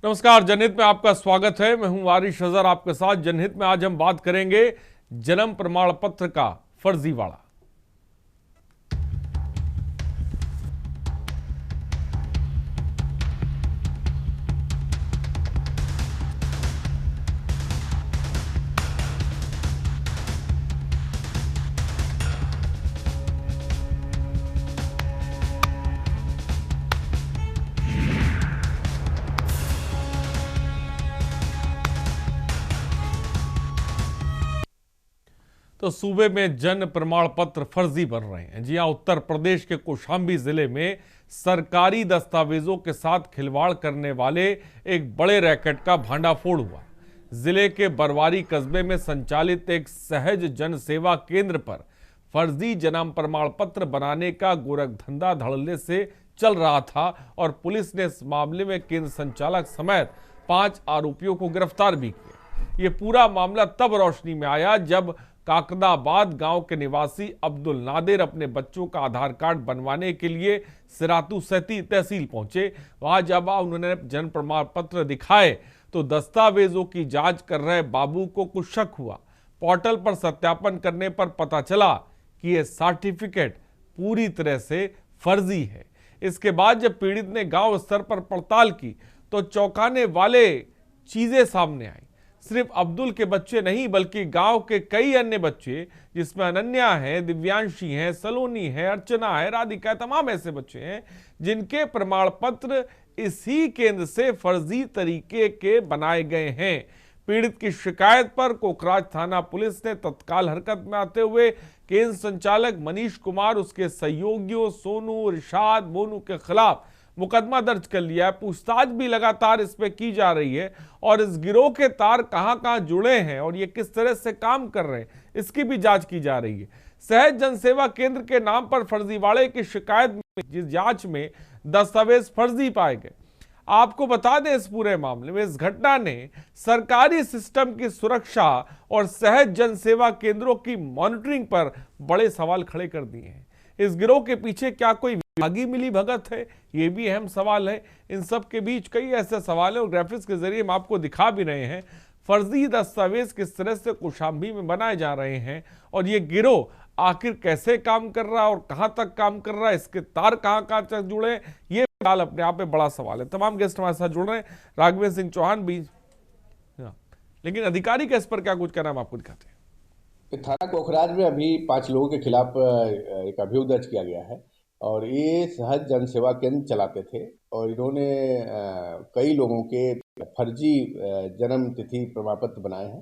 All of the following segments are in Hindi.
नमस्कार, जनहित में आपका स्वागत है। मैं हूं वारिश अजहर आपके साथ। जनहित में आज हम बात करेंगे जन्म प्रमाण पत्र का फर्जीवाड़ा। तो सूबे में जन्म प्रमाण पत्र फर्जी बन रहे हैं। जी हां, उत्तर प्रदेश के कौशाम्बी जिले में सरकारी दस्तावेजों के साथ खिलवाड़ करने वाले एक बड़े रैकेट का भांडाफोड़ हुआ। जिले के बरवारी कस्बे में संचालित एक सहज जन सेवा केंद्र पर फर्जी जन्म प्रमाण पत्र बनाने का गोरखधंधा धड़ल्ले से चल रहा था और पुलिस ने इस मामले में केंद्र संचालक समेत 5 आरोपियों को गिरफ्तार भी किया। ये पूरा मामला तब रोशनी में आया जब काकदाबाद गांव के निवासी अब्दुल नादिर अपने बच्चों का आधार कार्ड बनवाने के लिए सिरातू सैती तहसील पहुंचे। वहां जब उन्होंने जन्म प्रमाण पत्र दिखाए तो दस्तावेजों की जांच कर रहे बाबू को कुछ शक हुआ। पोर्टल पर सत्यापन करने पर पता चला कि यह सर्टिफिकेट पूरी तरह से फर्जी है। इसके बाद जब पीड़ित ने गांव स्तर पर पड़ताल की तो चौंकाने वाले चीजें सामने आई। सिर्फ अब्दुल के बच्चे नहीं बल्कि गांव के कई अन्य बच्चे, जिसमें अनन्या है, दिव्यांशी है, सलोनी है, अर्चना है, राधिका, तमाम ऐसे बच्चे हैं जिनके प्रमाण पत्र इसी केंद्र से फर्जी तरीके के बनाए गए हैं। पीड़ित की शिकायत पर कोकराझ थाना पुलिस ने तत्काल हरकत में आते हुए केंद्र संचालक मनीष कुमार, उसके सहयोगियों सोनू, रिशाद, मोनू के खिलाफ मुकदमा दर्ज कर लिया है। पूछताछ भी लगातार इस पे की जा रही है और इस गिरोह के तार कहां-कहां जुड़े हैं और ये किस तरह से काम कर रहे हैं, इसकी भी जांच की जा रही है। सहज जनसेवा केंद्र के नाम पर फर्जीवाड़े की शिकायत में जिस जांच में दस्तावेज फर्जी पाए गए। आपको बता दें, इस पूरे मामले में इस घटना ने सरकारी सिस्टम की सुरक्षा और सहज जनसेवा केंद्रों की मॉनिटरिंग पर बड़े सवाल खड़े कर दिए हैं। इस गिरोह के पीछे क्या कोई विभागीय मिली भगत है, ये भी अहम सवाल है। इन सब के बीच कई ऐसे सवाल हैं और ग्राफिक्स के जरिए हम आपको दिखा भी रहे हैं फर्जी दस्तावेज किस तरह से कौशाम्बी में बनाए जा रहे हैं और ये गिरोह आखिर कैसे काम कर रहा है और कहां तक काम कर रहा है, इसके तार कहां तक जुड़े, ये फिलहाल अपने आप में बड़ा सवाल है। तमाम गेस्ट हमारे साथ जुड़ रहे हैं। राघवेंद्र सिंह चौहान भी, लेकिन अधिकारी का इस पर क्या कुछ कहना हम आपको दिखाते हैं। थाना कोखराज में अभी 5 लोगों के खिलाफ एक अभियोग दर्ज किया गया है और ये सहज जन सेवा केंद्र चलाते थे और इन्होंने कई लोगों के फर्जी जन्म तिथि प्रमाण पत्र बनाए हैं।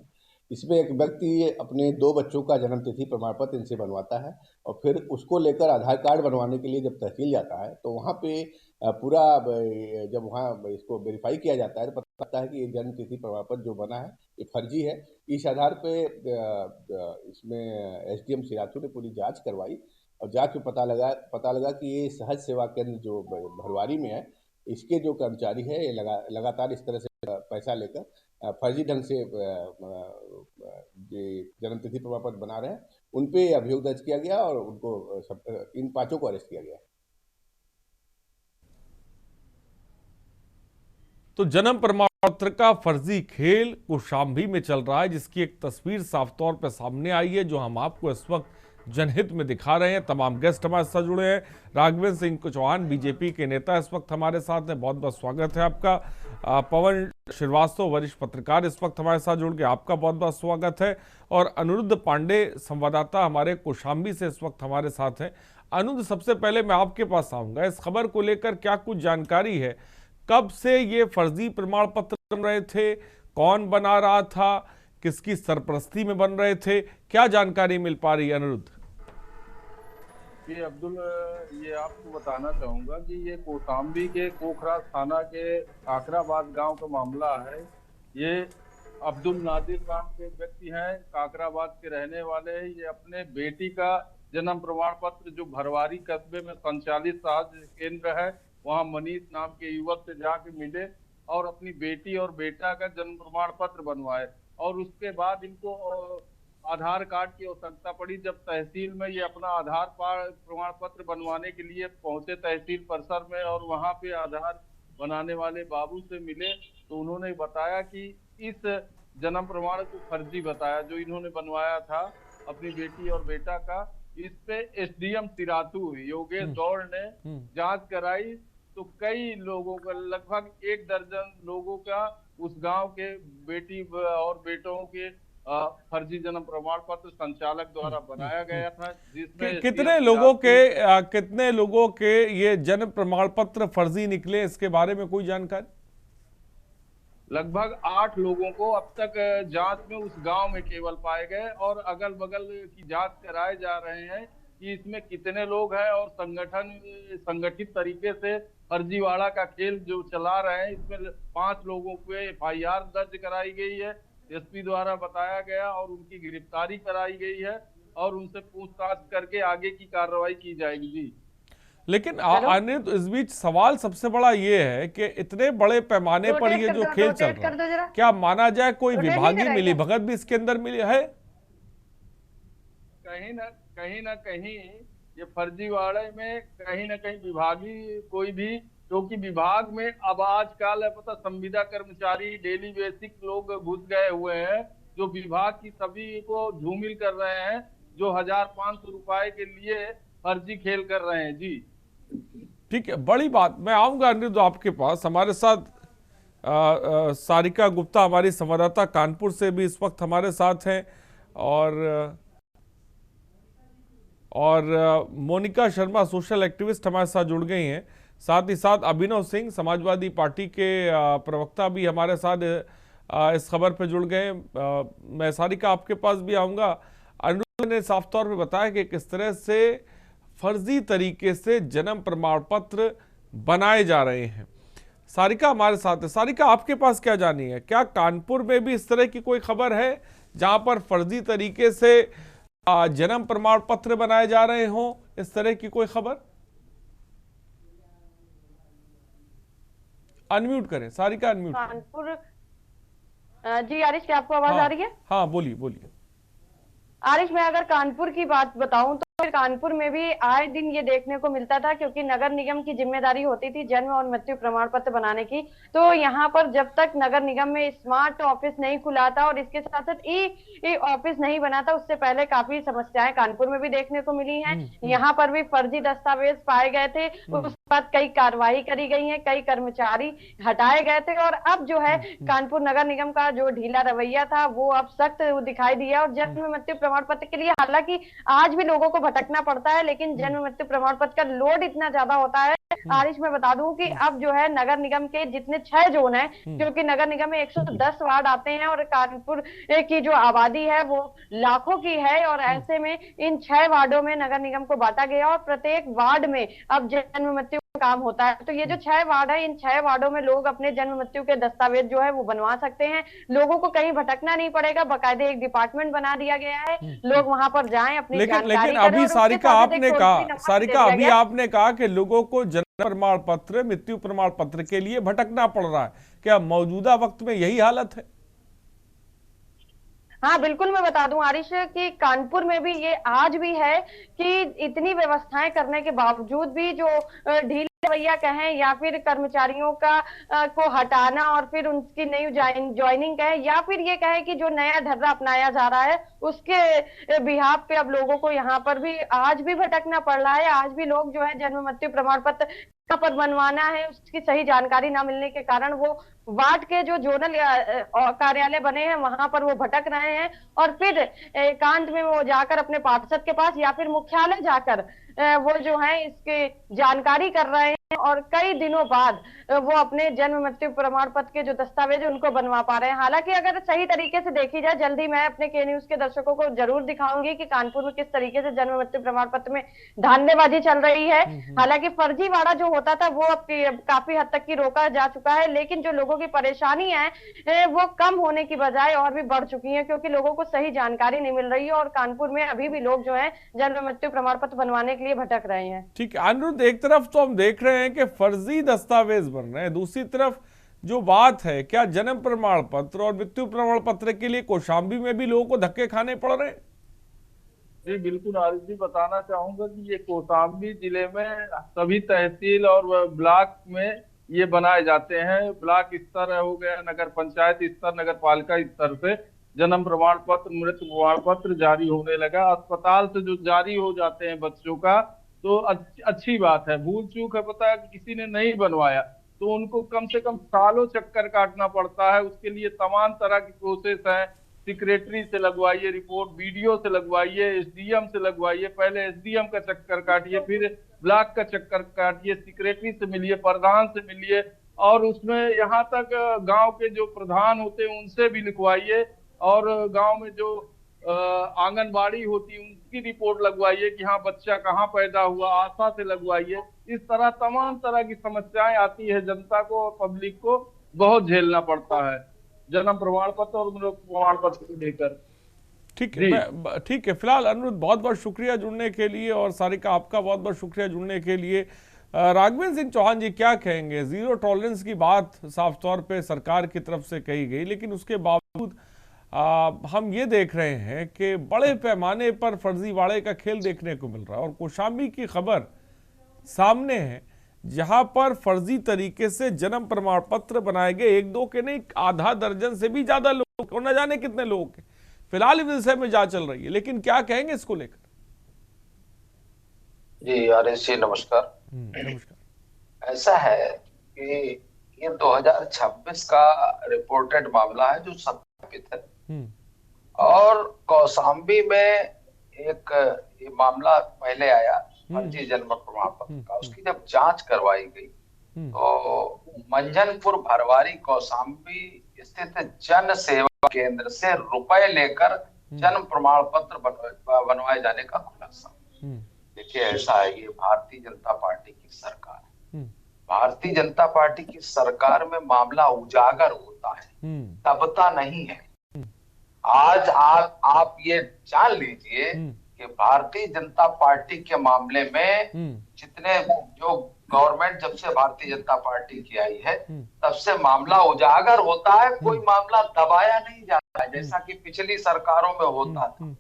इसमें एक व्यक्ति अपने 2 बच्चों का जन्म तिथि प्रमाण पत्र इनसे बनवाता है और फिर उसको लेकर आधार कार्ड बनवाने के लिए जब तहसील जाता है तो वहाँ पे पूरा जब वहाँ इसको वेरीफाई किया जाता है तो पता लगता है कि ये जन्म तिथि प्रमाण पत्र जो बना है ये फर्जी है। इस आधार पे इसमें एसडीएम सिराथू ने पूरी जांच करवाई और जांच में पता लगा कि ये सहज सेवा केंद्र जो भरवारी में है, इसके जो कर्मचारी है ये लगातार इस तरह से पैसा लेकर फर्जी ढंग से जन्म तिथि प्रमाण पत्र बना रहे हैं। उन पे अभियोग दर्ज किया गया और उनको इन 5 को अरेस्ट किया गया। तो जन्म प्रमाण पत्र का फर्जी खेल कौशाम्बी में चल रहा है, जिसकी एक तस्वीर साफ तौर पर सामने आई है जो हम आपको इस वक्त जनहित में दिखा रहे हैं। तमाम गेस्ट हमारे साथ जुड़े हैं। राघवेंद्र सिंह चौहान बीजेपी के नेता इस वक्त हमारे साथ हैं, बहुत बहुत स्वागत है आपका। पवन श्रीवास्तव वरिष्ठ पत्रकार इस वक्त हमारे साथ जुड़ गए, आपका बहुत बहुत स्वागत है। और अनिरुद्ध पांडे संवाददाता हमारे कौशाम्बी से इस वक्त हमारे साथ हैं। अनिरुद्ध, सबसे पहले मैं आपके पास आऊंगा, इस खबर को लेकर क्या कुछ जानकारी है? कब से ये फर्जी प्रमाण पत्र बन रहे थे, कौन बना रहा था, किसकी सरपरस्ती में बन रहे थे, क्या जानकारी मिल पा रही है अनिरुद्ध? ये अब्दुल, ये आपको बताना चाहूंगा कि ये कौशाम्बी के कोखराज थाना के काकराबाद गांव का मामला है। ये अब्दुल नादिर नाम के व्यक्ति हैं, काकराबाद के रहने वाले हैं। ये अपने बेटी का जन्म प्रमाण पत्र जो भरवारी कस्बे में संचालित सहज केंद्र है, वहाँ मनीष नाम के युवक से जाके मिले और अपनी बेटी और बेटा का जन्म प्रमाण पत्र बनवाए और उसके बाद इनको आधार कार्ड की आवश्यकता पड़ी। जब तहसील में ये अपना आधार प्रमाण पत्र बनवाने के लिए पहुंचे तहसील परिसर में और वहां पे आधार बनाने वाले बाबू से मिले तो उन्होंने बताया कि इस जन्म प्रमाण को फर्जी बताया जो इन्होंने बनवाया था अपनी बेटी और बेटा का। इस पे एसडीएम तिरातू योगेश गौड़ ने जांच कराई तो कई लोगों का, लगभग 1 दर्जन लोगों का उस गांव के बेटी और बेटों के फर्जी जन्म प्रमाण पत्र संचालक द्वारा बनाया गया था, जिसमें कितने लोगों के ये जन्म प्रमाण पत्र फर्जी निकले, इसके बारे में कोई जानकारी? लगभग 8 लोगों को अब तक जांच में उस गांव में केवल पाए गए और अगल बगल की जांच कराए जा रहे हैं कि इसमें कितने लोग हैं और संगठित तरीके से फर्जीवाड़ा का खेल जो चला रहे हैं। इसमें 5 लोगों पे एफआईआर दर्ज कराई गई है, एसपी द्वारा बताया गया, और उनकी गिरफ्तारी कराई गई है और उनसे पूछताछ करके आगे की कार्रवाई की जाएगी। जी लेकिन तो इस बीच सवाल सबसे बड़ा ये है कि इतने बड़े पैमाने पर ये जो खेल चल रहा है, क्या माना जाए कोई विभागीय मिलीभगत भी इसके अंदर मिली है? कहीं ना कहीं ये फर्जीवाड़े में कहीं ना कहीं विभागीय कोई भी, क्योंकि विभाग में अब आजकल पता संविदा कर्मचारी डेली बेसिक लोग घुस गए हुए हैं जो विभाग की सभी को झूमिल कर रहे हैं, जो 1500 रुपए के लिए फर्जी खेल कर रहे हैं। जी ठीक है, बड़ी बात। मैं आऊंगा अनिरुद्ध आपके पास। हमारे साथ सारिका गुप्ता हमारी संवाददाता कानपुर से भी इस वक्त हमारे साथ हैं और मोनिका शर्मा सोशल एक्टिविस्ट हमारे साथ जुड़ गई हैं। साथ ही साथ अभिनव सिंह समाजवादी पार्टी के प्रवक्ता भी हमारे साथ इस खबर पर जुड़ गए। मैं सारिका आपके पास भी आऊंगा। अनिरुद्ध ने साफ तौर पे बताया कि किस तरह से फर्जी तरीके से जन्म प्रमाण पत्र बनाए जा रहे हैं। सारिका हमारे साथ है। सारिका, आपके पास क्या जानी है? क्या कानपुर में भी इस तरह की कोई खबर है जहां पर फर्जी तरीके से जन्म प्रमाण पत्र बनाए जा रहे हों? इस तरह की कोई खबर? अनम्यूट करें सारिका, अनम्यूट कानपुर। जी आरिश, क्या आपको आवाज आ रही है? हाँ बोलिए बोलिए। आरिश, मैं अगर कानपुर की बात बताऊं तो कानपुर में भी आए दिन ये देखने को मिलता था, क्योंकि नगर निगम की जिम्मेदारी होती थी जन्म और मृत्यु प्रमाण पत्र बनाने की। तो यहाँ पर जब तक नगर निगम में स्मार्ट ऑफिस नहीं खुला था और इसके साथ साथ ई ऑफिस नहीं बना था, उससे पहले काफी समस्याएं कानपुर में भी देखने को मिली हैं। यहाँ पर भी फर्जी दस्तावेज पाए गए थे, उसके बाद कई कार्रवाई करी गई है, कई कर्मचारी हटाए गए थे और अब जो है कानपुर नगर निगम का जो ढीला रवैया था वो अब सख्त दिखाई दिया। और जन्म मृत्यु प्रमाण पत्र के लिए हालांकि आज भी लोगों को भटकना पड़ता है, लेकिन जन्म मृत्यु प्रमाण पत्र का लोड इतना ज्यादा होता है। आरिश, मैं बता दूं कि अब जो है नगर निगम के जितने 6 जोन हैं, क्योंकि नगर निगम में 110 वार्ड आते हैं और कानपुर की जो आबादी है वो लाखों की है, और ऐसे में इन 6 वार्डों में नगर निगम को बांटा गया और प्रत्येक वार्ड में अब जन्म मृत्यु काम होता है। तो ये जो 6 वार्ड है, इन 6 वार्डों में लोग अपने जन्म मृत्यु के दस्तावेज जो है वो बनवा सकते हैं। लोगों को कहीं भटकना नहीं पड़ेगा, बाकायदे एक डिपार्टमेंट बना दिया गया है, लोग वहां पर जाएं अपनी जानकारी लेकिन अभी सारिका आपने कहा कि लोगों को जन्म प्रमाण पत्र, मृत्यु प्रमाण पत्र के लिए भटकना पड़ रहा है। क्या मौजूदा वक्त में यही हालत है? हाँ बिल्कुल, मैं बता दूं आरिश कि कानपुर में भी ये आज भी है कि इतनी व्यवस्थाएं करने के बावजूद भी जो ढील रवैया कहें या फिर कर्मचारियों का को हटाना और फिर उनकी नई ज्वाइनिंग कहें या फिर ये कहे कि जो नया ढर्रा अपनाया जा रहा है उसके बिहाफ पे अब लोगों को यहाँ पर भी आज भी भटकना पड़ रहा है। आज भी लोग जो है जन्म मृत्यु प्रमाण पत्र पर बनवाना है, उसकी सही जानकारी ना मिलने के कारण वो वार्ड के जो जोनल कार्यालय बने हैं वहां पर वो भटक रहे हैं और फिर एकांत में वो जाकर अपने पार्षद के पास या फिर मुख्यालय जाकर वो जो है इसकी जानकारी कर रहे हैं और कई दिनों बाद वो अपने जन्म मृत्यु प्रमाण पत्र के जो दस्तावेज उनको बनवा पा रहे हैं। हालांकि अगर सही तरीके से देखी जाए, जल्दी मैं अपने के न्यूज के दर्शकों को जरूर दिखाऊंगी कि कानपुर में किस तरीके से जन्म मृत्यु प्रमाण पत्र में धांधलेबाजी चल रही है। हालांकि फर्जीवाड़ा जो होता था वो अब काफी हद तक की रोका जा चुका है, लेकिन जो लोगों की परेशानी है वो कम होने की बजाय और भी बढ़ चुकी है, क्योंकि लोगों को सही जानकारी नहीं मिल रही है और कानपुर में अभी भी लोग जो है जन्म मृत्यु प्रमाण पत्र बनवाने के लिए भटक रहे हैं। ठीक है अनिरुद्ध, एक तरफ तो हम देख रहे हैं कि फर्जी दस्तावेज बन रहे हैं, दूसरी तरफ जो बात है, क्या जन्म प्रमाण पत्र और मृत्यु प्रमाण पत्र के लिए कौशाम्बी में भी लोगों को धक्के खाने पड़ रहे हैं? जी बिल्कुल आरिफ जी, बताना चाहूंगा कि ये कौशाम्बी जिले में सभी तहसील और ब्लॉक में ये बनाए जाते हैं। ब्लॉक स्तर हो गया, नगर पंचायत स्तर, नगर पालिका स्तर से जन्म प्रमाण पत्र, मृत्यु प्रमाण पत्र जारी होने लगा। अस्पताल से जो जारी हो जाते हैं बच्चों का, तो अच्छी बात है। भूल चूक है, पता है कि किसी ने नहीं बनवाया तो उनको कम से कम सालों चक्कर काटना पड़ता है। उसके लिए तमाम तरह की प्रोसेस है। सेक्रेटरी से लगवाइए रिपोर्ट, बीडीओ से लगवाइए, एसडीएम से लगवाइए, पहले एसडीएम का चक्कर काटिए, फिर ब्लॉक का चक्कर काटिए, सेक्रेटरी से मिलिए, प्रधान से मिलिए, और उसमें यहाँ तक गांव के जो प्रधान होते हैं उनसे भी लिखवाइए, और गांव में जो आंगनबाड़ी होती है उनकी रिपोर्ट लगवाइए कि हाँ बच्चा कहाँ पैदा हुआ, आशा से लगवाइए। इस तरह तमाम तरह की समस्याएं आती है। जनता को और पब्लिक को बहुत झेलना पड़ता है जन्म प्रमाण पत्र और मृत्यु प्रमाण पत्र को लेकर। ठीक है, ठीक है। फिलहाल अनिरुद्ध, बहुत बहुत शुक्रिया जुड़ने के लिए, और सारिका आपका बहुत बहुत शुक्रिया जुड़ने के लिए। राघवेंद्र सिंह चौहान जी क्या कहेंगे? जीरो टॉलरेंस की बात साफ तौर पे सरकार की तरफ से कही गई, लेकिन उसके बावजूद हम ये देख रहे हैं कि बड़े पैमाने पर फर्जीवाड़े का खेल देखने को मिल रहा है। और कौशाम्बी की खबर सामने है जहां पर फर्जी तरीके से जन्म प्रमाण पत्र बनाए गए, एक दो के नहीं, आधा दर्जन से भी ज्यादा लोग, और न जाने कितने लोग के। फिलहाल इस विषय में जांच चल रही है, लेकिन क्या कहेंगे इसको लेकर? जी आरएस जी नमस्कार। नमस्कार। ऐसा है कि ये 2026 का रिपोर्टेड मामला है जो सत्यापित है, और कौशाम्बी में एक ये मामला पहले आया फर्जी जन्म प्रमाण पत्र का। उसकी जब जांच करवाई गई तो मंझनपुर भरवारी कौशाम्बी स्थित जन सेवा केंद्र से रुपए लेकर जन्म प्रमाण पत्र बनवाए जाने का खुलासा। देखिए ऐसा है, ये भारतीय जनता पार्टी की सरकार है। भारतीय जनता पार्टी की सरकार में मामला उजागर होता है, दबता नहीं है। आज आप ये जान लीजिए कि भारतीय जनता पार्टी के मामले में जितने जो गवर्नमेंट जब से भारतीय जनता पार्टी की आई है तब से मामला उजागर होता है, कोई मामला दबाया नहीं जाता है जैसा कि पिछली सरकारों में होता था।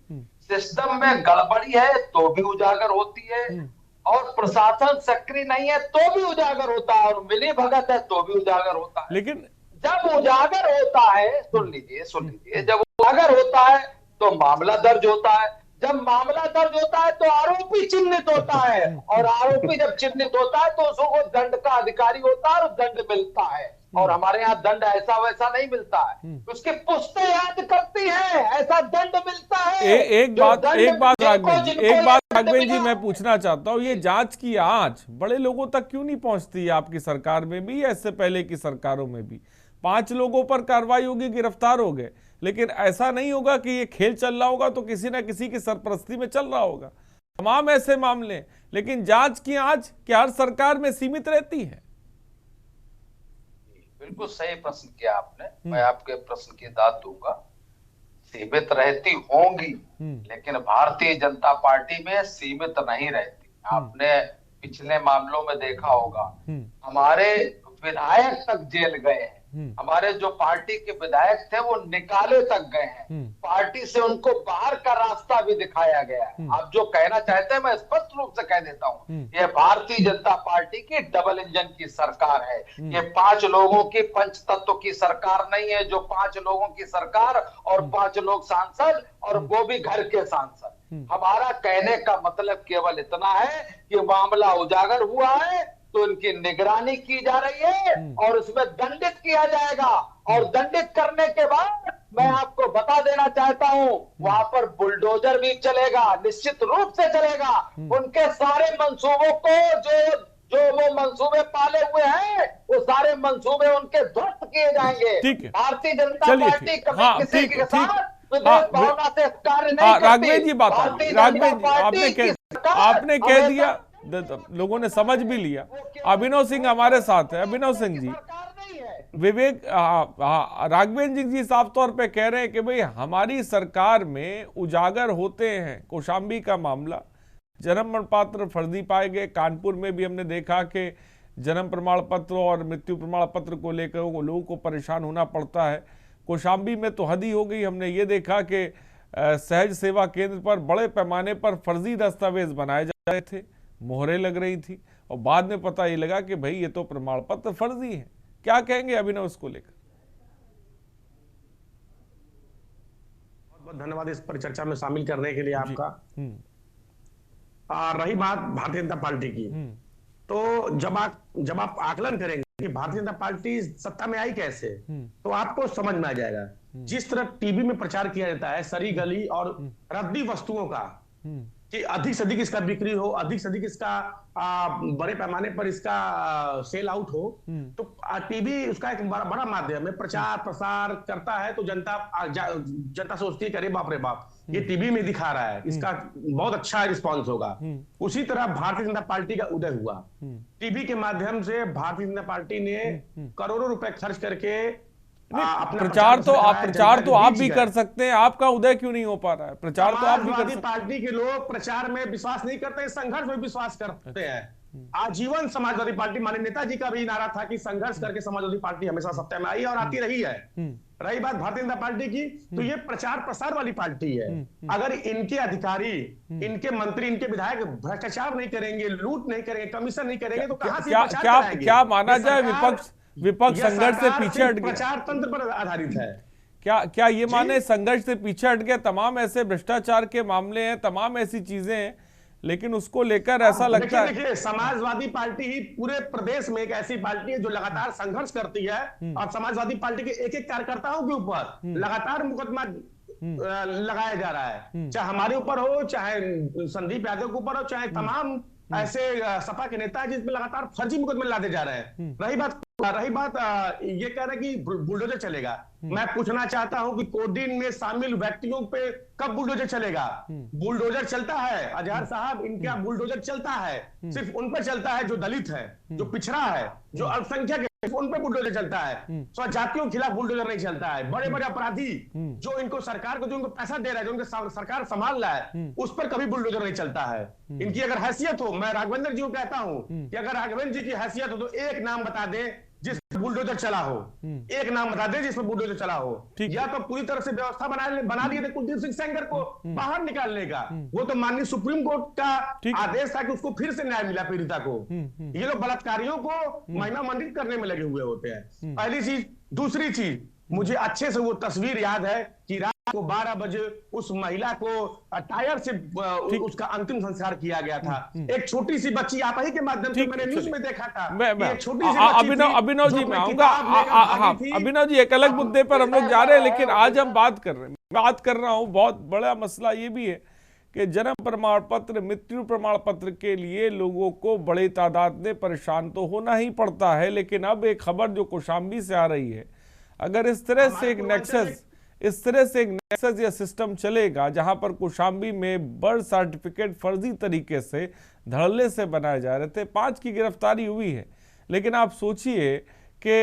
सिस्टम में गड़बड़ी है तो भी उजागर होती है, और प्रशासन सक्रिय नहीं है तो भी उजागर होता है, और मिली भगत है तो भी उजागर होता है। लेकिन जब उजागर होता है, सुन लीजिए, जब उजागर होता है तो मामला दर्ज होता है। जब मामला दर्ज होता है तो आरोपी चिन्हित होता है, और आरोपी जब चिन्हित होता है तो उसको दंड का अधिकारी होता है और दंड मिलता है। और हमारे यहाँ दंड ऐसा वैसा नहीं मिलता है, उसकी पुश्तें याद करती है, ऐसा दंड मिलता है। एक बात राघवेंद्र जी मैं पूछना चाहता हूँ, ये जांच की आंच बड़े लोगों तक क्यों नहीं पहुंचती है? आपकी सरकार में भी या इससे पहले की सरकारों में भी 5 लोगों पर कार्रवाई होगी, गिरफ्तार हो गए, लेकिन ऐसा नहीं होगा कि ये खेल चल रहा होगा तो किसी ना किसी की सरपरस्ती में चल रहा होगा। तमाम ऐसे मामले, लेकिन जांच की आंच क्या हर सरकार में सीमित रहती है? बिल्कुल सही प्रश्न किया आपने, मैं आपके प्रश्न की दाद दूंगा। सीमित रहती होंगी, लेकिन भारतीय जनता पार्टी में सीमित नहीं रहती। आपने पिछले मामलों में देखा होगा, हमारे विधायक तक जेल गए हैं, हमारे जो पार्टी के विधायक थे वो निकाले तक गए हैं, पार्टी से उनको बाहर का रास्ता भी दिखाया गया है। आप जो कहना चाहते हैं मैं स्पष्ट रूप से कह देता हूँ, ये भारतीय जनता पार्टी की डबल इंजन की सरकार है। ये 5 लोगों की पंच तत्व की सरकार नहीं है, जो 5 लोगों की सरकार और 5 लोग सांसद, और वो भी घर के सांसद। हमारा कहने का मतलब केवल इतना है कि मामला उजागर हुआ है तो इनकी निगरानी की जा रही है और उसमें दंडित किया जाएगा, और दंडित करने के बाद मैं आपको बता देना चाहता हूं वहां पर बुलडोजर भी चलेगा, निश्चित रूप से चलेगा। उनके सारे मंसूबों को जो वो मंसूबे पाले हुए हैं वो सारे मंसूबे उनके ध्वस्त किए जाएंगे। भारतीय जनता पार्टी कभी किसी के साथ भावना से कार्य नहीं करती। राघवेंद्र जी बात, आपने कह दिया, लोगों ने समझ भी लिया। अभिनव सिंह हमारे साथ है। अभिनव सिंह जी, विवेक राघवेंद्र जी साफ तौर पे कह रहे हैं कि भाई हमारी सरकार में उजागर होते हैं कौशाम्बी का मामला, जन्म प्रमाण पत्र फर्जी पाए गए। कानपुर में भी हमने देखा कि जन्म प्रमाण पत्र और मृत्यु प्रमाण पत्र को लेकर लोगों को परेशान होना पड़ता है। कौशाम्बी में तो हद ही हो गई। हमने ये देखा कि सहज सेवा केंद्र पर बड़े पैमाने पर फर्जी दस्तावेज बनाए जा रहे थे, मोहरें लग रही थी, और बाद में पता ये लगा कि भाई ये तो प्रमाण पत्र फर्जी है। क्या कहेंगे अभिनव इसको लेकर? बहुत बहुत धन्यवाद इस पर चर्चा में शामिल करने के लिए आपका। रही बात भारतीय जनता पार्टी की, तो जब आप आकलन करेंगे कि भारतीय जनता पार्टी सत्ता में आई कैसे, तो आपको समझ में आ जाएगा। जिस तरह टीवी में प्रचार किया जाता है सरी गली और रद्दी वस्तुओं का, कि अधिक से अधिक इसका बिक्री हो, अधिक से अधिक इसका बड़े पैमाने पर इसका सेल आउट हो, तो टीवी उसका एक बड़ा माध्यम है, प्रचार प्रसार करता है, तो जनता सोचती है कि अरे बाप रे बाप, ये टीवी में दिखा रहा है, इसका बहुत अच्छा रिस्पांस होगा। उसी तरह भारतीय जनता पार्टी का उदय हुआ। टीवी के माध्यम से भारतीय जनता पार्टी ने करोड़ों रुपए खर्च करके प्रचार तो आप भी कर सकते हैं, आपका उदय क्यों नहीं हो पा रहा है? प्रचार तो आप भी कर सकते हैं। पार्टी के लोग प्रचार में विश्वास नहीं करते, संघर्ष में विश्वास करते हैं। आजीवन समाजवादी पार्टी, माननीय नेताजी का भी नारा था कि संघर्ष करके समाजवादी पार्टी हमेशा सत्ता में आई और आती रही है। रही बात भारतीय जनता पार्टी की, तो ये प्रचार प्रसार वाली पार्टी है। अगर इनके अधिकारी, इनके मंत्री, इनके विधायक भ्रष्टाचार नहीं करेंगे, लूट नहीं करेंगे, कमीशन नहीं करेंगे, तो कहां से क्या माना जाए विपक्ष संघर्ष से पीछे हट गया? प्रचार तंत्र पर आधारित है। क्या ये माने संघर्ष से पीछे हट गया? तमाम ऐसे भ्रष्टाचार के मामले हैं, तमाम ऐसी चीजें हैं, लेकिन उसको लेकर ऐसा लगता है। देखिए, समाजवादी पार्टी ही पूरे प्रदेश में एक ऐसी पार्टी है जो लगातार संघर्ष करती है, और समाजवादी पार्टी के एक एक कार्यकर्ताओं के ऊपर लगातार मुकदमा लगाया जा रहा है, चाहे हमारे ऊपर हो, चाहे संदीप यादव के ऊपर हो, चाहे तमाम ऐसे सपा के नेता है जिसमें लगातार फर्जी मुकदमे लाते जा रहे हैं। रही बात ये कह रहे हैं कि बुलडोजर चलेगा। मैं पूछना चाहता हूं कि कोडीन में शामिल व्यक्तियों पे कब बुलडोजर चलेगा? बुलडोजर चलता है अजहर साहब, इनके यहाँ बुलडोजर चलता है, सिर्फ उन पर चलता है जो दलित है, जो पिछड़ा है, जो अल्पसंख्यक है, उन पे बुलडोजर चलता है। स्वजातियों के खिलाफ बुलडोजर नहीं चलता है। बड़े बड़े अपराधी जो इनको सरकार को, जो इनको पैसा दे रहा है, जो उनको सरकार संभाल रहा है, उस पर कभी बुलडोजर नहीं चलता है। इनकी अगर हैसियत हो, मैं राघवेंद्र जी को कहता हूं कि अगर राघवेंद्र जी की हैसियत हो तो एक नाम बता दे जिसमें बुलडोजर चला हो, एक नाम बता दे जिसमें बुलडोजर चला हो। या तो पूरी तरह से व्यवस्था बना लिए थे कुलदीप सिंह सेंगर को बाहर निकालने का, वो तो माननीय सुप्रीम कोर्ट का आदेश था कि उसको फिर से न्याय मिला पीड़िता को। ये लोग बलात्कारियों को महिमा मंडित करने में लगे हुए होते हैं, पहली चीज। दूसरी चीज, मुझे अच्छे से वो तस्वीर याद है कि रात को 12 बजे उस महिला को टायर से उसका अंतिम संस्कार किया गया था। एक छोटी सी बच्ची, आप ही के माध्यम से मैंने न्यूज में देखा था, छोटी सी बच्ची। अभिनव जी मैं आऊंगा। अभिनव जी, एक अलग मुद्दे पर हम लोग जा रहे हैं, लेकिन आज हम बात कर रहा हूं, बहुत बड़ा मसला ये भी है कि जन्म प्रमाण पत्र, मृत्यु प्रमाण पत्र के लिए लोगों को बड़ी तादाद में परेशान तो होना ही पड़ता है। लेकिन अब एक खबर जो कौशाम्बी से आ रही है, अगर इस तरह से एक नेक्सस या सिस्टम चलेगा जहां पर कौशाम्बी में बर्थ सर्टिफिकेट फर्जी तरीके से धड़ल्ले से बनाए जा रहे थे, 5 की गिरफ्तारी हुई है। लेकिन आप सोचिए कि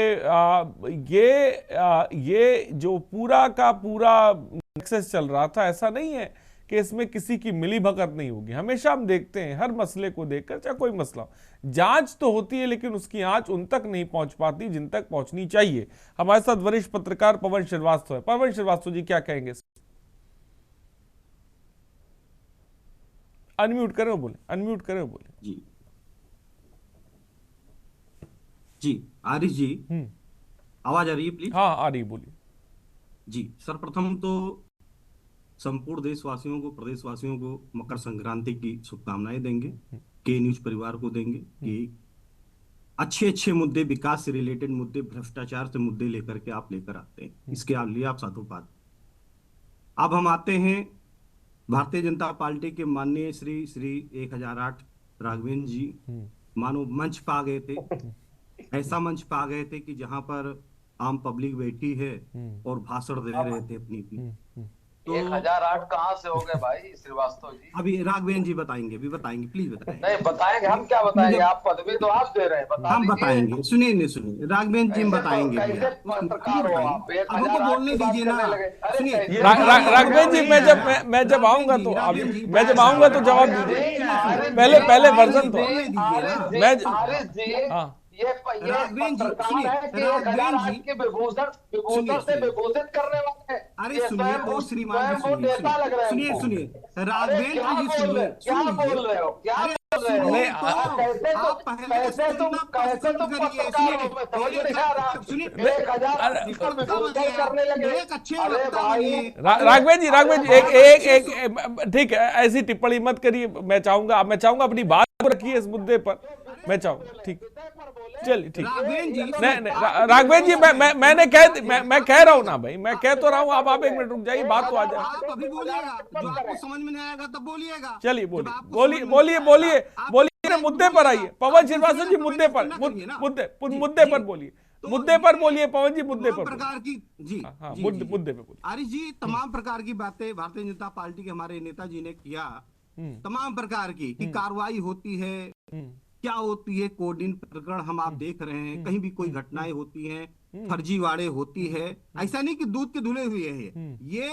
ये जो पूरा का पूरा नेक्सस चल रहा था, ऐसा नहीं है कि इसमें किसी की मिली भगत नहीं होगी। हमेशा हम देखते हैं हर मसले को देखकर, चाहे कोई मसला हो, जांच तो होती है लेकिन उसकी आंच उन तक नहीं पहुंच पाती जिन तक पहुंचनी चाहिए। हमारे साथ वरिष्ठ पत्रकार पवन श्रीवास्तव है। पवन श्रीवास्तव जी, क्या कहेंगे? अनम्यूट करें और बोले। जी आरिफ जी, आवाज आ रही है प्लीज? हाँ आ रही, बोलिए जी। सर्वप्रथम तो संपूर्ण देशवासियों को, प्रदेशवासियों को मकर संक्रांति की शुभकामनाएं देंगे, के न्यूज परिवार को देंगे कि अच्छे मुद्दे, विकास से रिलेटेड मुद्दे, भ्रष्टाचार से मुद्दे लेकर के आप लेकर आते हैं, इसके लिए आप साधुवाद। अब हम आते हैं भारतीय जनता पार्टी के माननीय श्री 1008 राघवेंद्र जी, मानो मंच पा गए थे, ऐसा मंच पा गए थे कि जहां पर आम पब्लिक बैठी है और भाषण दे रहे थे अपनी। तो 1008 कहाँ से हो गए भाई श्रीवास्तव जी? अभी राघवेंद्र जी बताएंगे, प्लीज बताएंगे। नहीं बताएंगे, हम क्या बताएंगे? आप पदवी तो आप दे रहे हैं, हम बताएंगे। सुनिए राघवेंद्र जी बताएंगे। पत्रकार हो आप, हमको बोलने दीजिए ना। सुनिए राघवेंद्र जी, मैं जब आऊंगा तो जवाब दीजिए। पहले वर्जन तो ये पत्रकार है कि 1008 के विभूषण से विभूषित करने वाले अरे ये सुनिए तो श्रीमान जी, स्वयं नेता लग रहे हैं सुनिए हमको। सुनिए अरे राघवेंद्र जी सुनिए, क्या बोल रहे हो, क्या अरे बोल रहे हो? सुनिए नहीं, तो कैसे आप पहले सुनना पसंद करिए। पत्रकार हो, मैं समझ में नहीं आ रहा। सुनिए 1000 आर्टिकल विभूषण करने लगे। एक अच्छे अरे वक्ता भाई, बनिए। राघवेंद्र जी, राघवेंद्र जी, एक ठीक है, ऐसी टिप्पणी मत करिए। मैं चाहूंगा अपनी बात को रखिए इस मुद्दे पर। मैं चाहूंगा, ठीक, चलिए ठीक। राघवेंद्र जी, नहीं राघवेंद्र जी, मैं कह रहा हूँ ना भाई, मैं कह तो रहा हूँ। आप 1 मिनट रुक जाइए, बात तो आ जाए। आप अभी बोलिएगा, जब आपको समझ में नहीं आएगा तब बोलिएगा। चलिए जब आपको बोलिए समझ में बोलिए नहीं बोलिए आएगा, बोलिए आप मुद्दे पर आइए। पवन श्रीवास्तव जी, मुद्दे पर मुद्दे पर बोलिए, मुद्दे पर बोलिए पवन जी, मुद्दे पर प्रकार की जी मुद्दे पे बोलिए। आरिश जी, तमाम प्रकार की बातें भारतीय जनता पार्टी के हमारे नेताजी ने किया, तमाम प्रकार की कार्रवाई होती है, क्या होती है, कोडिन प्रकरण हम आप देख रहे हैं, कहीं भी कोई घटनाएं होती हैं, फर्जीवाड़े होती है। ऐसा नहीं कि दूध के धुले हुए हैं। ये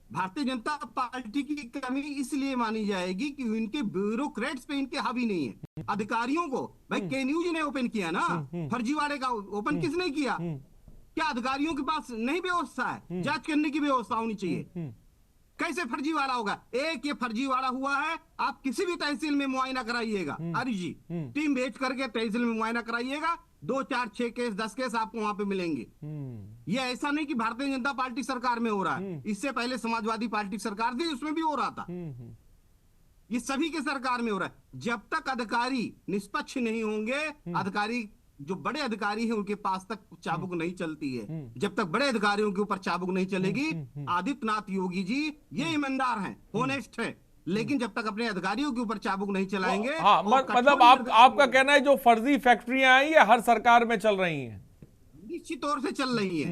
भारतीय जनता पार्टी की कमी इसलिए मानी जाएगी कि इनके ब्यूरोक्रेट्स पे इनके हावी नहीं है। अधिकारियों को भाई के न्यूज ने ओपन किया ना, फर्जीवाड़े का ओपन किसने किया? क्या अधिकारियों के पास नहीं व्यवस्था है? जांच करने की व्यवस्था होनी चाहिए। कैसे फर्जीवाड़ा होगा? एक ये फर्जीवाड़ा हुआ है, आप किसी भी तहसील में मुआयना कराइएगा, अरे जी टीम भेज करके तहसील में मुआयना कराइएगा, 2 4 6 केस 10 केस आपको वहां पे मिलेंगे। ये ऐसा नहीं कि भारतीय जनता पार्टी सरकार में हो रहा है, इससे पहले समाजवादी पार्टी सरकार थी, उसमें भी हो रहा था। ये सभी के सरकार में हो रहा है। जब तक अधिकारी निष्पक्ष नहीं होंगे, अधिकारी जो बड़े अधिकारी हैं उनके पास तक चाबुक नहीं चलती है। जब तक बड़े अधिकारियों के ऊपर चाबुक नहीं चलेगी, आदित्यनाथ योगी जी ये ईमानदार हैं, होनेस्ट हैं, लेकिन जब तक अपने अधिकारियों के ऊपर चाबुक नहीं चलाएंगे। हाँ, मतलब आपका कहना है जो फर्जी फैक्ट्रियां आई ये हर सरकार में चल रही हैं? निश्चित तौर से चल रही है।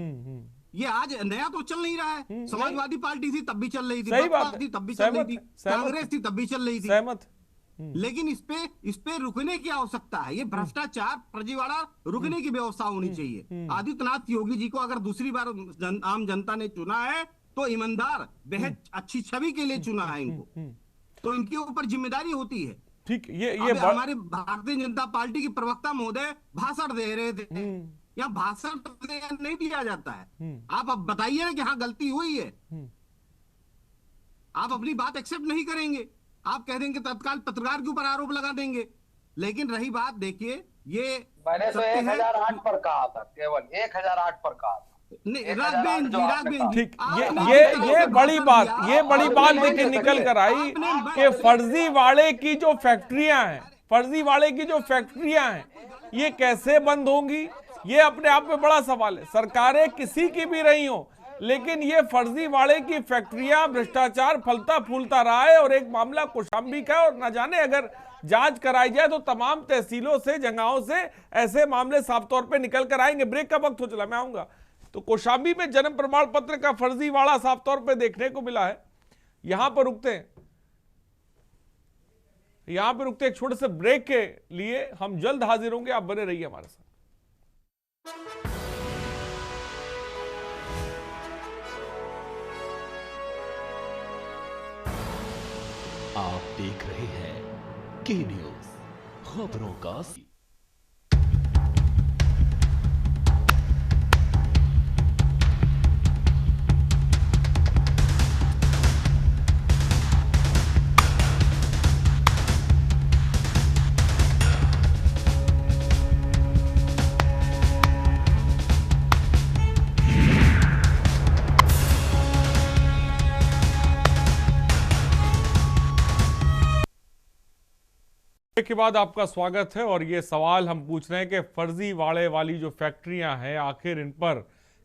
ये आज नया तो चल नहीं रहा है। समाजवादी पार्टी थी तब भी चल रही थी, सही बात थी तब भी चल रही थी, कांग्रेस थी तब भी चल रही थी। सहमत। लेकिन इस पे रुकने की आवश्यकता है। ये भ्रष्टाचार, फर्जीवाड़ा रुकने की व्यवस्था होनी चाहिए। आदित्यनाथ योगी जी को अगर दूसरी बार आम जनता ने चुना है तो ईमानदार, बेहद अच्छी छवि के लिए चुना है इनको, तो इनके ऊपर जिम्मेदारी होती है। ठीक, ये हमारे भारतीय जनता पार्टी के प्रवक्ता महोदय भाषण दे रहे थे, यहाँ भाषण नहीं दिया जाता है। आप अब बताइए ना कि हाँ गलती हुई है, आप अपनी बात एक्सेप्ट नहीं करेंगे, आप कह देंगे तत्काल पत्रकार के ऊपर आरोप लगा देंगे। लेकिन रही बात, देखिए ये मैंने तो 1008 पर कहा था, केवल 1008 पर कहा था। नहीं राघवेंद्र जी, ठीक, ये बड़ी बात देखिए निकल कर आई कि फर्जीवाड़े की जो फैक्ट्रियां हैं ये कैसे बंद होंगी, ये अपने आप में बड़ा सवाल है। सरकारें किसी की भी रही हो, लेकिन ये फर्जीवाड़े की फैक्ट्रियां, भ्रष्टाचार फलता फूलता रहा है। और एक मामला कौशाम्बी का, और न जाने अगर जांच कराई जाए तो तमाम तहसीलों से, जगहों से ऐसे मामले साफ तौर पे निकल कर आएंगे। ब्रेक का वक्त हो चला, मैं आऊंगा। तो कौशाम्बी में जन्म प्रमाण पत्र का फर्जीवाड़ा साफ तौर पे देखने को मिला है। यहां पर रुकते हैं, एक छोटे से ब्रेक के लिए। हम जल्द हाजिर होंगे, आप बने रहिए हमारे साथ। आप देख रहे हैं के न्यूज, खबरों का के बाद आपका स्वागत है। और ये सवाल हम पूछ रहे हैं कि फर्जीवाड़े वाली जो फैक्ट्रियां हैं, आखिर इन पर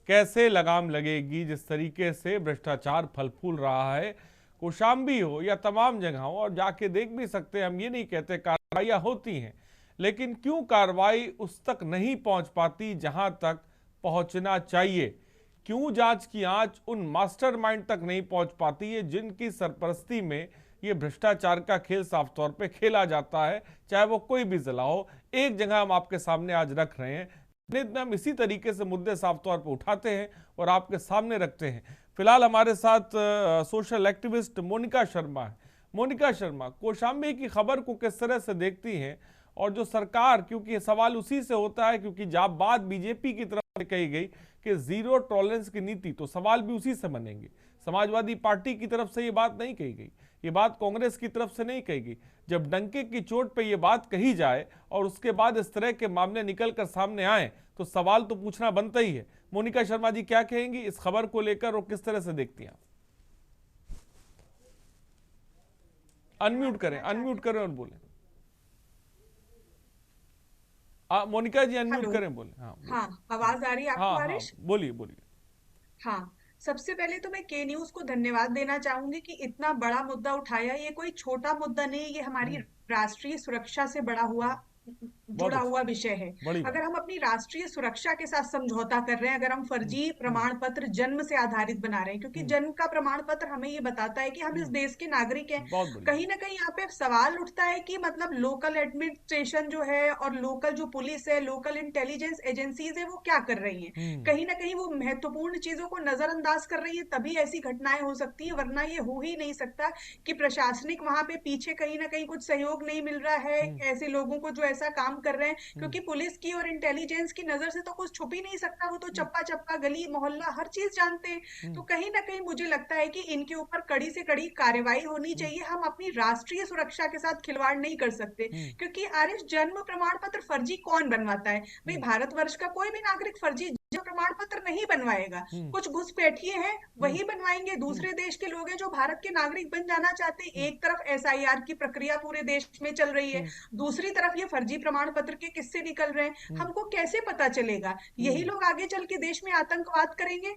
कैसे लगाम लगेगी? जिस तरीके से भ्रष्टाचार फल फूल रहा है, कौशाम्बी हो या तमाम जगहों, और जाके देख भी सकते हैं। हम ये नहीं कहते कार्रवाइयाँ होती हैं, लेकिन क्यों कार्रवाई उस तक नहीं पहुंच पाती जहां तक पहुंचना चाहिए? क्यों जांच की आंच उन मास्टरमाइंड तक नहीं पहुंच पाती है जिनकी सरपरस्ती में ये भ्रष्टाचार का खेल साफ तौर पे खेला जाता है, चाहे वो कोई भी जिला हो? एक जगह हम आपके सामने आज रख रहे हैं, हम इसी तरीके से मुद्दे साफ तौर पे उठाते हैं और आपके सामने रखते हैं। फिलहाल हमारे साथ सोशल एक्टिविस्ट मोनिका शर्मा है। मोनिका शर्मा, कौशाम्बी की खबर को किस तरह से देखती हैं? और जो सरकार, क्योंकि सवाल उसी से होता है, क्योंकि जब बात बीजेपी की तरफ से कही गई कि जीरो टॉलरेंस की नीति, तो सवाल भी उसी से बनेंगे। समाजवादी पार्टी की तरफ से ये बात नहीं कही गई, ये बात कांग्रेस की तरफ से नहीं कही गई। जब डंके की चोट पे ये बात कही जाए और उसके बाद इस तरह के मामले निकल कर सामने आए तो सवाल तो पूछना बनता ही है। मोनिका शर्मा जी क्या कहेंगी इस खबर को लेकर और किस तरह से देखती हैं? अनम्यूट करें और बोलें। मोनिका जी अनम्यूट करें, बोले। हाँ, आवाज आ रही है आपको आरिश? बोलिए। हाँ, सबसे पहले तो मैं के न्यूज को धन्यवाद देना चाहूंगी कि इतना बड़ा मुद्दा उठाया। ये कोई छोटा मुद्दा नहीं, ये हमारी राष्ट्रीय सुरक्षा से जुड़ा हुआ विषय है। अगर हम अपनी राष्ट्रीय सुरक्षा के साथ समझौता कर रहे हैं, अगर हम फर्जी प्रमाण पत्र जन्म से आधारित बना रहे हैं, क्योंकि जन्म का प्रमाण पत्र हमें ये बताता है कि हम इस देश के नागरिक हैं, कहीं ना कहीं यहाँ पे सवाल उठता है कि मतलब लोकल एडमिनिस्ट्रेशन जो है और लोकल जो पुलिस है, लोकल इंटेलिजेंस एजेंसीज है, वो क्या कर रही हैं? कहीं ना कहीं वो महत्वपूर्ण चीजों को नजरअंदाज कर रही है, तभी ऐसी घटनाएं हो सकती है, वरना ये हो ही नहीं सकता कि प्रशासनिक वहां पे पीछे कहीं ना कहीं कुछ सहयोग नहीं मिल रहा है ऐसे लोगों को जो ऐसा काम कर रहे हैं, क्योंकि पुलिस की और इंटेलिजेंस की नजर से तो कुछ छुप ही नहीं सकता, वो तो चप्पा चप्पा गली मोहल्ला हर चीज जानते हैं। तो कहीं ना कहीं मुझे लगता है कि इनके ऊपर कड़ी से कड़ी कार्रवाई होनी चाहिए। हम अपनी राष्ट्रीय सुरक्षा के साथ खिलवाड़ नहीं कर सकते, क्योंकि आरिफ जन्म प्रमाण पत्र फर्जी कौन बनवाता है? भाई भारतवर्ष का कोई भी नागरिक फर्जी प्रमाण पत्र नहीं बनवाएगा, कुछ घुसपैठिए हैं वही बनवाएंगे। दूसरे देश के लोग हैं जो भारत के नागरिक बन जाना चाहते हैं। एक तरफ एसआईआर की प्रक्रिया पूरे देश में चल रही है, दूसरी तरफ ये फर्जी प्रमाण पत्र के किस्से निकल रहे हैं। हमको कैसे पता चलेगा? यही लोग आगे चल के देश में आतंकवाद करेंगे,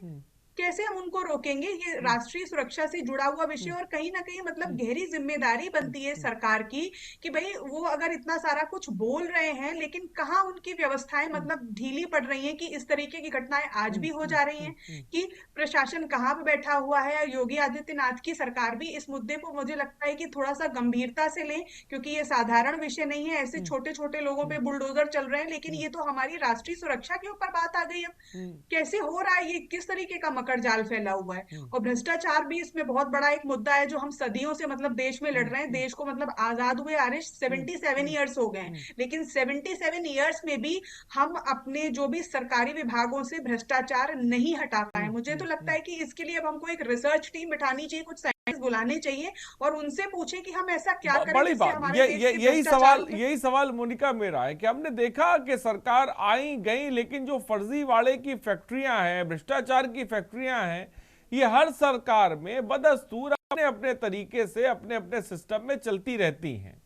कैसे हम उनको रोकेंगे? ये राष्ट्रीय सुरक्षा से जुड़ा हुआ विषय और कहीं ना कहीं मतलब गहरी जिम्मेदारी बनती है सरकार की कि भाई वो अगर इतना सारा कुछ बोल रहे हैं, लेकिन कहाँ उनकी व्यवस्थाएं मतलब ढीली पड़ रही हैं कि इस तरीके की घटनाएं आज भी हो जा रही हैं, कि प्रशासन कहाँ पे बैठा हुआ है। योगी आदित्यनाथ की सरकार भी इस मुद्दे को मुझे लगता है कि थोड़ा सा गंभीरता से लें, क्योंकि ये साधारण विषय नहीं है। ऐसे छोटे छोटे लोगों पे बुलडोजर चल रहे हैं, लेकिन ये तो हमारी राष्ट्रीय सुरक्षा के ऊपर बात आ गई। अब कैसे हो रहा है ये? किस तरीके का मकर जाल फैला हुआ है? और भ्रष्टाचार भी इसमें बहुत बड़ा एक मुद्दा है, जो हम सदियों से मतलब देश में लड़ रहे हैं। देश को मतलब आजाद हुए आरिश 77 ईयर्स हो गए, लेकिन 77 ईयर्स में भी हम अपने जो भी सरकारी विभागों से भ्रष्टाचार नहीं हटा पाए। मुझे तो लगता है कि इसके लिए अब हमको एक रिसर्च टीम बिठानी चाहिए, कुछ साइंटिस्ट बुलाने चाहिए और उनसे पूछें कि हम ऐसा क्या करें। बड़ी बात यही सवाल मोनिका मेरा है कि हमने देखा कि सरकार आई गई, लेकिन जो फर्जीवाड़े की फैक्ट्रियां हैं, भ्रष्टाचार की फैक्ट्रियां हैं, ये हर सरकार में बदस्तूर अपने अपने तरीके से अपने अपने सिस्टम में चलती रहती हैं।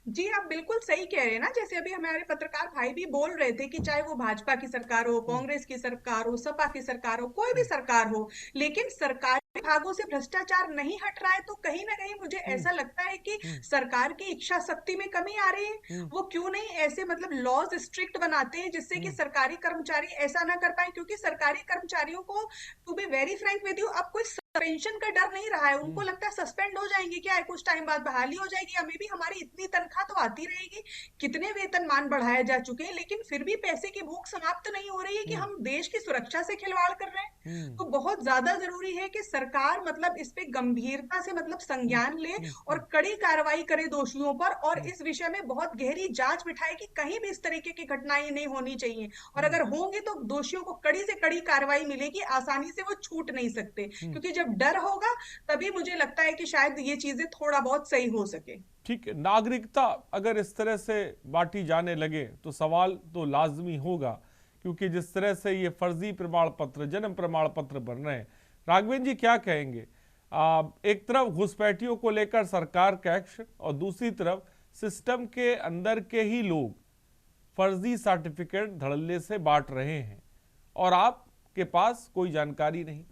जी, आप बिल्कुल सही कह रहे हैं ना। जैसे अभी हमारे पत्रकार भाई भी बोल रहे थे कि चाहे वो भाजपा की सरकार हो, कांग्रेस की सरकार हो, सपा की सरकार हो, कोई भी सरकार हो, लेकिन सरकारी विभागों से भ्रष्टाचार नहीं हट रहा है। तो कहीं ना कहीं मुझे ऐसा लगता है कि सरकार की इच्छा शक्ति में कमी आ रही है। वो क्यों नहीं ऐसे मतलब लॉज स्ट्रिक्ट बनाते हैं जिससे कि सरकारी कर्मचारी ऐसा ना कर पाए, क्योंकि सरकारी कर्मचारियों को to be very frank with you, अब कोई पेंशन का डर नहीं रहा है। उनको लगता है सस्पेंड हो जाएंगे क्या है, कुछ टाइम बाद बहाली हो जाएगी, हमें भी हमारी इतनी तनख्वाह तो आती रहेगी। कितने वेतनमान बढ़ाए जा चुके हैं, लेकिन फिर भी पैसे की भूख समाप्त नहीं हो रही है कि हम देश की सुरक्षा से खिलवाड़ कर रहे हैं। तो बहुत ज्यादा जरूरी है कि सरकार मतलब इस पे गंभीरता से मतलब संज्ञान ले और कड़ी कार्रवाई करे दोषियों पर, और इस विषय में बहुत गहरी जांच बिठाए कि कहीं भी इस तरीके की घटनाएं नहीं होनी चाहिए, और अगर होंगे तो दोषियों को कड़ी से कड़ी कार्रवाई मिलेगी, आसानी से वो छूट नहीं सकते। क्योंकि जब डर होगा तभी मुझे लगता है कि शायद ये चीजें थोड़ा बहुत सही हो सके। ठीक है, नागरिकता अगर इस तरह से बांटी जाने लगे तो सवाल तो लाजमी होगा, क्योंकि जिस तरह से ये फर्जी प्रमाण पत्र, जन्म प्रमाण पत्र बन रहे हैं। राघवेंद्र जी क्या कहेंगे? एक तरफ घुसपैठियों को लेकर सरकार का एक्शन और दूसरी तरफ सिस्टम के अंदर के ही लोग फर्जी सर्टिफिकेट धड़ल्ले से बांट रहे हैं और आपके पास कोई जानकारी नहीं।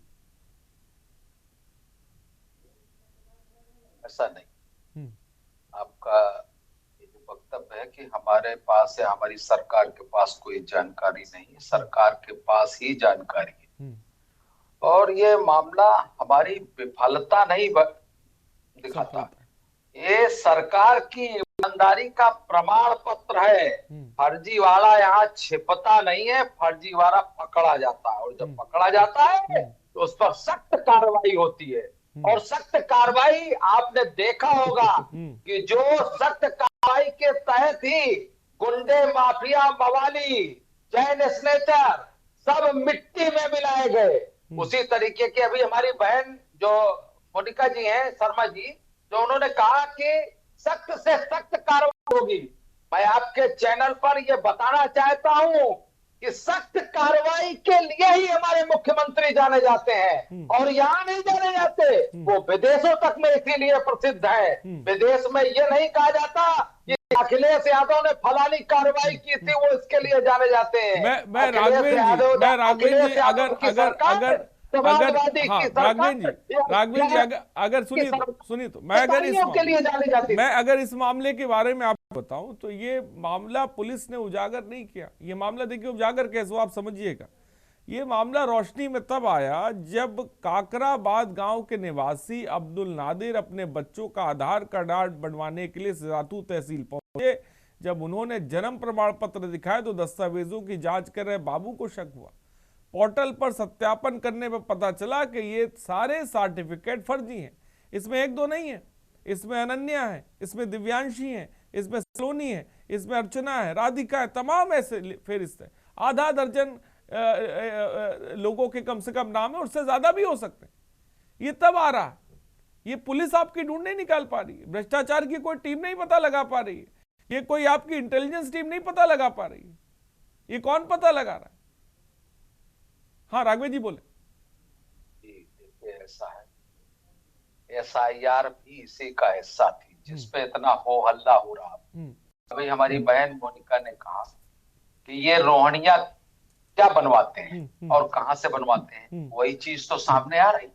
ऐसा नहीं, आपका ये जो वक्तव्य है कि हमारे पास या हमारी सरकार के पास कोई जानकारी नहीं, सरकार के पास ही जानकारी है। और ये मामला हमारी विफलता नहीं दिखाता, ये सरकार की ईमानदारी का प्रमाण पत्र है। फर्जीवाड़ा यहाँ छिपता नहीं है, फर्जीवाड़ा पकड़ा जाता है, और जब पकड़ा जाता है तो उस पर सख्त कार्रवाई होती है। और सख्त कार्रवाई आपने देखा होगा कि जो सख्त कार्रवाई के तहत ही गुंडे, माफिया, मवाली चैन स्नेचर सब मिट्टी में मिलाए गए। उसी तरीके के अभी हमारी बहन जो मोनिका जी हैं, शर्मा जी, जो उन्होंने कहा कि सख्त से सख्त कार्रवाई होगी। मैं आपके चैनल पर यह बताना चाहता हूं कि सख्त कार्रवाई के लिए ही हमारे मुख्यमंत्री जाने जाते हैं और यहाँ नहीं जाने जाते, वो विदेशों तक में इसीलिए प्रसिद्ध है। विदेश में ये नहीं कहा जाता कि अखिलेश यादव ने फलानी कार्रवाई की थी, वो इसके लिए जाने जाते हैं। मैं राघवेंद्र जी अगर सुनिए तो मैं अगर इस मामले के बारे में आपको बताऊं तो ये मामला पुलिस ने उजागर नहीं किया। ये मामला देखिए उजागर कैसे हो आप समझिएगा। ये मामला रोशनी में तब आया जब काकराबाद गांव के निवासी अब्दुल नादिर अपने बच्चों का आधार कार्ड बनवाने के लिए सिराथू तहसील पहुंचे। जब उन्होंने जन्म प्रमाण पत्र दिखाया तो दस्तावेजों की जांच कर रहे बाबू को शक हुआ। पोर्टल पर सत्यापन करने पर पता चला कि ये सारे सर्टिफिकेट फर्जी हैं। इसमें एक दो नहीं है, इसमें अनन्या है, इसमें दिव्यांशी है, इसमें सलोनी है, इसमें अर्चना है, राधिका है, तमाम ऐसे फेरिस्त है। आधा दर्जन लोगों के कम से कम नाम है, उससे ज्यादा भी हो सकते हैं। ये तब आ रहा है, ये पुलिस आपकी ढूंढ नहीं निकाल पा रही है, भ्रष्टाचार की कोई टीम नहीं पता लगा पा रही है, ये कोई आपकी इंटेलिजेंस टीम नहीं पता लगा पा रही है। ये कौन पता लगा रहा है? हाँ राघवे जी बोले। ऐसा है, SIR भी इसी का हिस्सा थी जिसपे इतना हो हल्ला हो रहा। अभी हमारी बहन मोनिका ने कहा कि ये रोहनिया क्या बनवाते हैं और कहां से बनवाते हैं, वही चीज तो सामने आ रही।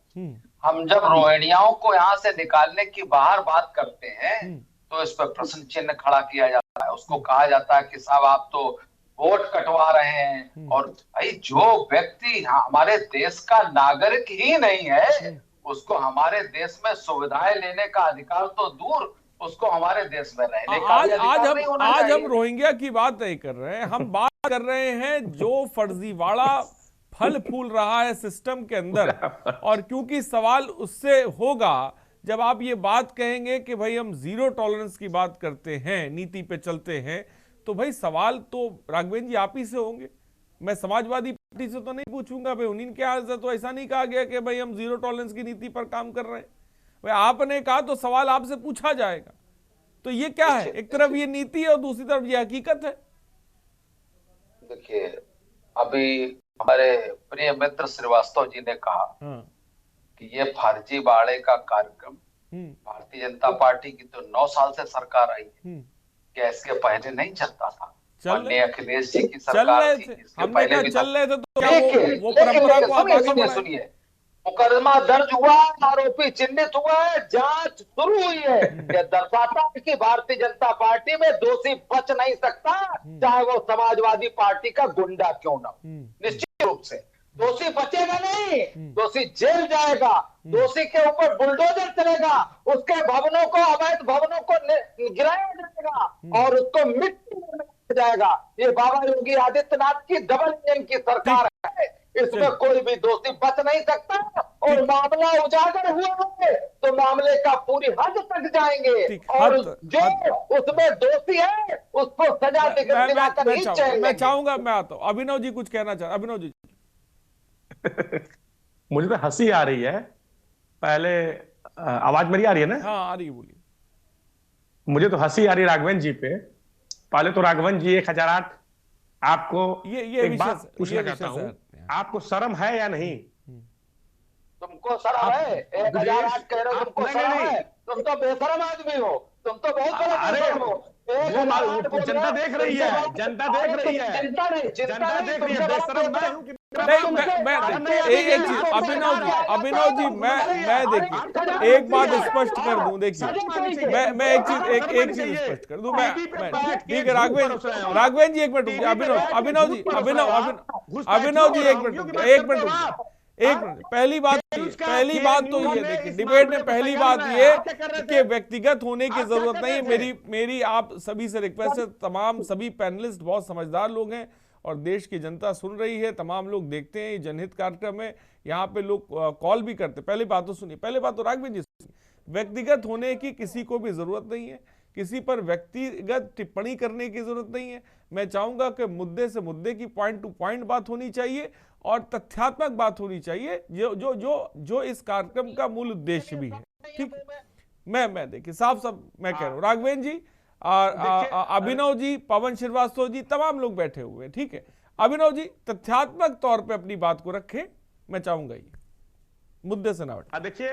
हम जब रोहिणियाओं को यहाँ से निकालने की बाहर बात करते हैं तो इस पर प्रश्न चिन्ह खड़ा किया जाता है। उसको कहा जाता है कि साहब आप तो वोट कटवा रहे हैं। और भाई जो व्यक्ति हमारे देश का नागरिक ही नहीं है, उसको हमारे देश में सुविधाएं लेने का अधिकार तो दूर, उसको हमारे देश में रहने का आज हम रोहिंग्या की बात नहीं कर रहे हैं, हम बात कर रहे हैं जो फर्जीवाड़ा फल फूल रहा है सिस्टम के अंदर। और क्योंकि सवाल उससे होगा जब आप ये बात कहेंगे कि भाई हम जीरो टॉलरेंस की बात करते हैं, नीति पे चलते हैं, तो भाई सवाल तो राघवेंद्र जी आप ही से होंगे। मैं समाजवादी पार्टी से तो नहीं पूछूंगा, भाई उन्हीं के हाल से तो ऐसा नहीं कहा गया कि भाई हम जीरो टॉलरेंस की नीति पर काम कर रहे हैं। भाई आपने कहा तो सवाल आपसे पूछा जाएगा। तो ये क्या है? एक तरफ ये नीति है और दूसरी तरफ ये हकीकत है। देखिए अभी हमारे प्रिय मित्र श्रीवास्तव जी ने कहा कि ये फर्जीवाड़े का कार्यक्रम भारतीय जनता पार्टी की तो 9 साल से सरकार आई है, क्या इसके पहले नहीं चलता था? अखिलेश जी की सरकार थी, इसके पहले भी चल रहे थे तो क्या वो परंपरा को आप आगे बढ़ाएं? सुनिए, मुकदमा दर्ज हुआ, आरोपी चिन्हित हुआ है, जांच शुरू हुई है। यह दर्शाता है कि भारतीय जनता पार्टी में दोषी बच नहीं सकता, चाहे वो समाजवादी पार्टी का गुंडा क्यों ना हो। निश्चित रूप से दोषी बचेगा नहीं, दोषी जेल जाएगा, दोषी के ऊपर बुलडोजर चलेगा, उसके भवनों को, अवैध भवनों को गिराया जाएगा और उसको मिट्टी में मिलाया जाएगा। ये बाबा योगी आदित्यनाथ की डबल इंजन की सरकार है, इसमें कोई भी दोषी बच नहीं सकता। और मामला उजागर हुआ है तो मामले का पूरी हद तक जाएंगे और जो उसमें दोषी है उसको सजा दिलाकर ही चैन। मैं चाहूंगा, मैं आता हूं। अभिनव जी कुछ कहना चाह, अभिनव जी। मुझे तो हंसी आ रही है। पहले आवाज मेरी आ रही है ना? हाँ आ रही है, बोलिए। मुझे तो हंसी आ रही राघवन जी पे। पहले तो राघवन जी 1008 आपको एक बात पूछना चाहता हूँ, आपको शर्म है या नहीं? तुमको शर्म है? 1008 कह रहे हो, तुमको शर्म है? तुम तो बेशरम आदमी हो, तुम तो बहुत बड़ा बेशरम हो। जनता देख रही है, जनता देख रही है, जनता देख रही है। बेशरम अभिनव जी मैं देखिए एक बात स्पष्ट कर दूं। देखिए मैं एक चीज स्पष्ट कर दूं। मैं ठीक है राघवेंद्र जी एक मिनट रुकिए। अभिनव जी एक मिनट पहली बात तो ये देखिए, डिबेट में पहली बात ये कि व्यक्तिगत होने की जरूरत नहीं है। मेरी आप सभी से रिक्वेस्ट है, तमाम सभी पैनलिस्ट बहुत समझदार लोग हैं और देश की जनता सुन रही है, तमाम लोग देखते हैं ये जनहित कार्यक्रम है, यहाँ पे लोग कॉल भी करते। पहली बात तो सुनिए, पहले बात तो राघवेंद्र जी सुनिए, व्यक्तिगत होने की किसी को भी जरूरत नहीं है। किसी पर व्यक्तिगत टिप्पणी करने की जरूरत नहीं है। मैं चाहूंगा कि मुद्दे से मुद्दे की पॉइंट टू पॉइंट बात होनी चाहिए और तथ्यात्मक बात होनी चाहिए, जो जो जो जो इस कार्यक्रम का मूल उद्देश्य भी है। ठीक है, मैं देखिए साफ मैं कह रहा हूँ, राघवेंद्र जी और अभिनव जी, पवन श्रीवास्तव जी, तमाम लोग बैठे हुए हैं। ठीक है, अभिनव जी तथ्यात्मक तौर पे अपनी बात को रखें, मैं चाहूंगा ये मुद्दे से ना हटे। देखिए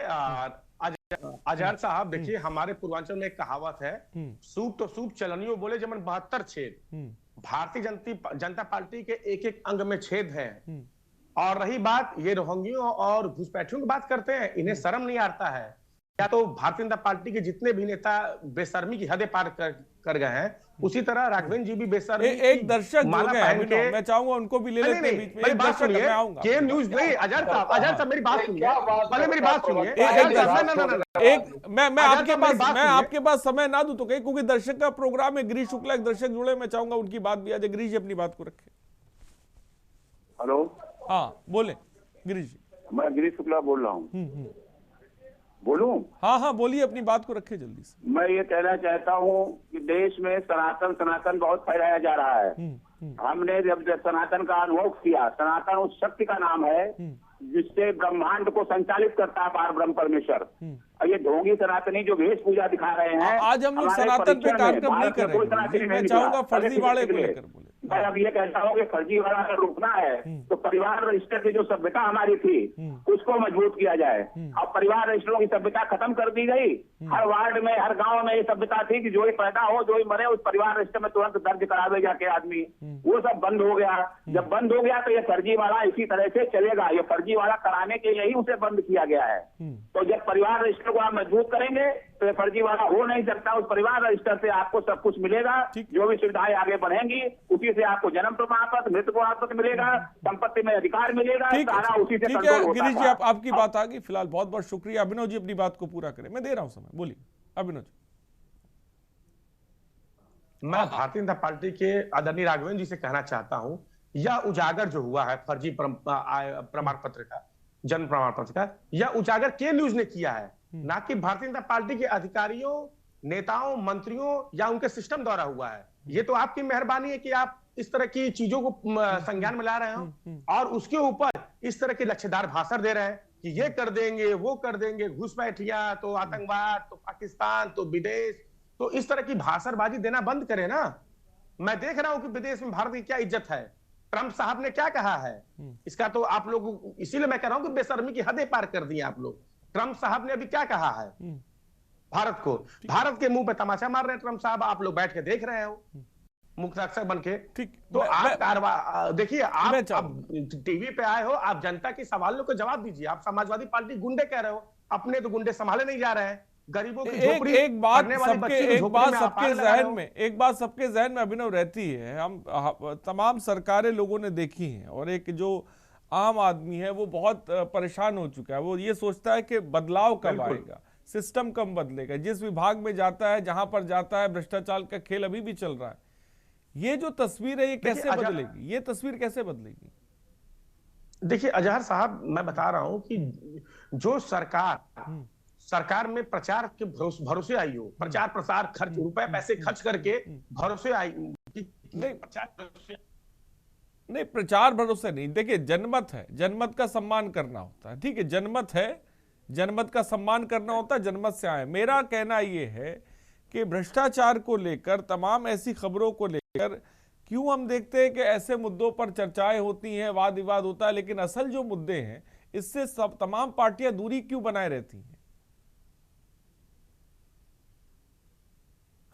अजहर साहब, देखिए हमारे पूर्वांचल में एक कहावत है, सूप तो सूप चलनियों बोले जमन 72 छेद। भारतीय जनता पार्टी के एक एक अंग में छेद है। और रही बात ये रोहिंग्यों और घुसपैठियों की बात करते हैं, इन्हें शर्म नहीं आता है क्या? तो भारतीय जनता पार्टी के जितने भी नेता बेशर्मी की हदें पार कर गए हैं, उसी तरह राघवेंद्र जी भी बेशर्मी एक दर्शक जुड़ गए, मैं चाहूंगा उनको भी ले लेते हैं बीच में। मेरी बात सुनिए, के न्यूज नहीं, अजहर साहब मेरी बात सुनिए, पहले मेरी बात सुनिए। मैं आपके पास समय ना दूं तो कहीं, क्योंकि दर्शक का प्रोग्राम है। गिरीश शुक्ला एक दर्शक जुड़े, मैं चाहूंगा उनकी बात भी आ जाए। गिरीश जी अपनी बात को रखें। हेलो, हाँ बोले गिरीश जी। मैं गिरीश शुक्ला बोल रहा हूँ। बोलूं? हाँ बोलिए, अपनी बात को रखे जल्दी से। मैं ये कहना चाहता हूँ कि देश में सनातन बहुत फैलाया जा रहा है। हमने जब सनातन का अनुभव किया, सनातन उस शक्ति का नाम है जिससे ब्रह्मांड को संचालित करता है पार ब्रह्म परमेश्वर। और ये ढोंगी सनातनी जो वेश पूजा दिखा रहे हैं, आज हम लोग सनातन पे कार्यक्रम नहीं कर रहे हैं। मैं चाहूंगा फर्जीवाड़े को लेकर बोले। मैं अब ये कहता हूँ कि फर्जीवाड़ा अगर रोकना है तो परिवार रजिस्टर की जो सभ्यता हमारी थी उसको मजबूत किया जाए। अब परिवार रजिस्टरों की सभ्यता खत्म कर दी गई। हर वार्ड में, हर गांव में ये सभ्यता थी कि जो ही पैदा हो, जो ही मरे, उस परिवार रजिस्टर में तुरंत दर्ज करावे जाके आदमी। वो सब बंद हो गया। जब बंद हो गया तो ये फर्जीवाड़ा इसी तरह से चलेगा। ये फर्जीवाड़ा कराने के लिए ही उसे बंद किया गया है। तो जब परिवार रजिस्टर को आप मजबूत करेंगे तो ये फर्जीवाड़ा हो नहीं सकता। उस परिवार रजिस्टर से आपको सब कुछ मिलेगा, जो भी सुविधाएं आगे बढ़ेंगी उसी से आपको जन्म प्रमाण पत्र, मृत्यु प्रमाण पत्र मिलेगा, संपत्ति में अधिकार मिलेगा, सारा उसी से कंट्रोल होता है। गिरीश जी आपकी बात आ गई, फिलहाल बहुत बहुत शुक्रिया। अभिनव जी अपनी बात को पूरा करें, मैं दे रहा हूं समय, बोलिए अभिनव जी। मैं भारतीय जनता पार्टी के आदरणीय राघवेंद्र जी से कहना चाहता हूं, यह उजागर जो हुआ है फर्जी प्रमाण पत्र का, जन्म प्रमाण पत्र का, यह उजागर के न्यूज ने किया है, ना कि भारतीय जनता पार्टी के अधिकारियों, नेताओं, मंत्रियों या उनके सिस्टम द्वारा हुआ है। ये तो आपकी मेहरबानी है कि आप इस तरह की चीजों को संज्ञान में ला रहे हो और उसके ऊपर इस तरह के लक्ष्यदार भाषण दे रहे हैं कि ये कर देंगे, वो कर देंगे, घुसपैठियां तो आतंकवाद, तो पाकिस्तान, तो विदेश। तो इस तरह की भाषणबाजी देना बंद करें ना। मैं देख रहा हूं कि विदेश में भारत की क्या इज्जत है, ट्रंप साहब ने क्या कहा है, इसका तो आप लोग, इसीलिए मैं कह रहा हूं कि बेशर्मी की हदें पार कर दी आप लोग। ट्रंप साहब ने अभी क्या कहा है भारत को, भारत के मुंह पे तमाचा मार रहे हैं ट्रंप साहब, आप लोग बैठ के देख रहे हो मुख्य रक्षक बन के। तो आप देखिए, आप टीवी पे आए हो, आप जनता के सवालों को जवाब दीजिए। आप समाजवादी पार्टी गुंडे कह रहे हो, अपने तो गुंडे संभाले नहीं जा रहे हैं। गरीबों की झोपड़ी, एक बात सबके जहन में अभिनव रहती है, हम तमाम सरकारें लोगों ने देखी हैं, और एक जो आम आदमी है वो बहुत परेशान हो चुका है। वो ये सोचता है कि बदलाव कब आएगा, सिस्टम कब बदलेगा। जिस विभाग में जाता है, जहां पर जाता है, भ्रष्टाचार का खेल अभी भी चल रहा है। ये जो तस्वीर है ये कैसे बदलेगी, ये तस्वीर कैसे बदलेगी? देखिए अजहर साहब, मैं बता रहा हूं कि जो सरकार में प्रचार के भरोसे आई हो, प्रचार प्रसार खर्च, रुपए पैसे खर्च करके भरोसे आई, नहीं प्रचार भरोसे नहीं। देखिए जनमत है, जनमत का सम्मान करना होता है। ठीक है, जनमत है, जनमत का सम्मान करना होता है, जनमत से आए। मेरा कहना यह है कि भ्रष्टाचार को लेकर, तमाम ऐसी खबरों को लेकर क्यों हम देखते हैं कि ऐसे मुद्दों पर चर्चाएं होती हैं, वाद विवाद होता है, लेकिन असल जो मुद्दे हैं इससे सब तमाम पार्टियां दूरी क्यों बनाए रहती हैं?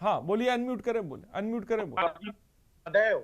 हाँ बोलिए, अनम्यूट करें, बोले अनम्यूट करें, बोले। सदैव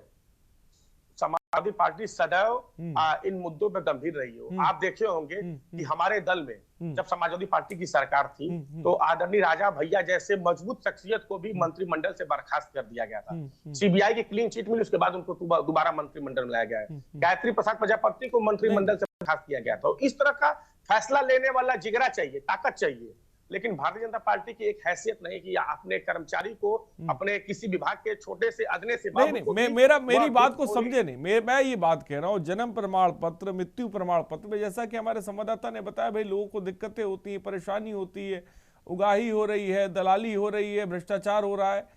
समाजवादी पार्टी सदैव इन मुद्दों पर गंभीर रही हो। आप देखे होंगे कि हमारे दल में जब समाजवादी पार्टी की सरकार थी तो आदरणीय राजा भैया जैसे मजबूत शख्सियत को भी मंत्रिमंडल से बर्खास्त कर दिया गया था। सीबीआई की क्लीन चिट मिली, उसके बाद उनको दोबारा मंत्रिमंडल में लाया गया है। गायत्री प्रसाद प्रजापति को मंत्रिमंडल से बर्खास्त किया गया था। इस तरह का फैसला लेने वाला जिगरा चाहिए, ताकत चाहिए। लेकिन भारतीय जनता पार्टी की एक हैसियत नहीं कि अपने कर्मचारी को, अपने किसी विभाग के छोटे से अदने से मेरी बात को समझे नहीं। मैं ये बात कह रहा हूँ, जन्म प्रमाण पत्र, मृत्यु प्रमाण पत्र में जैसा कि हमारे संवाददाता ने बताया, भाई लोगों को दिक्कतें होती हैं, परेशानी होती है, उगाही हो रही है, दलाली हो रही है, भ्रष्टाचार हो रहा है।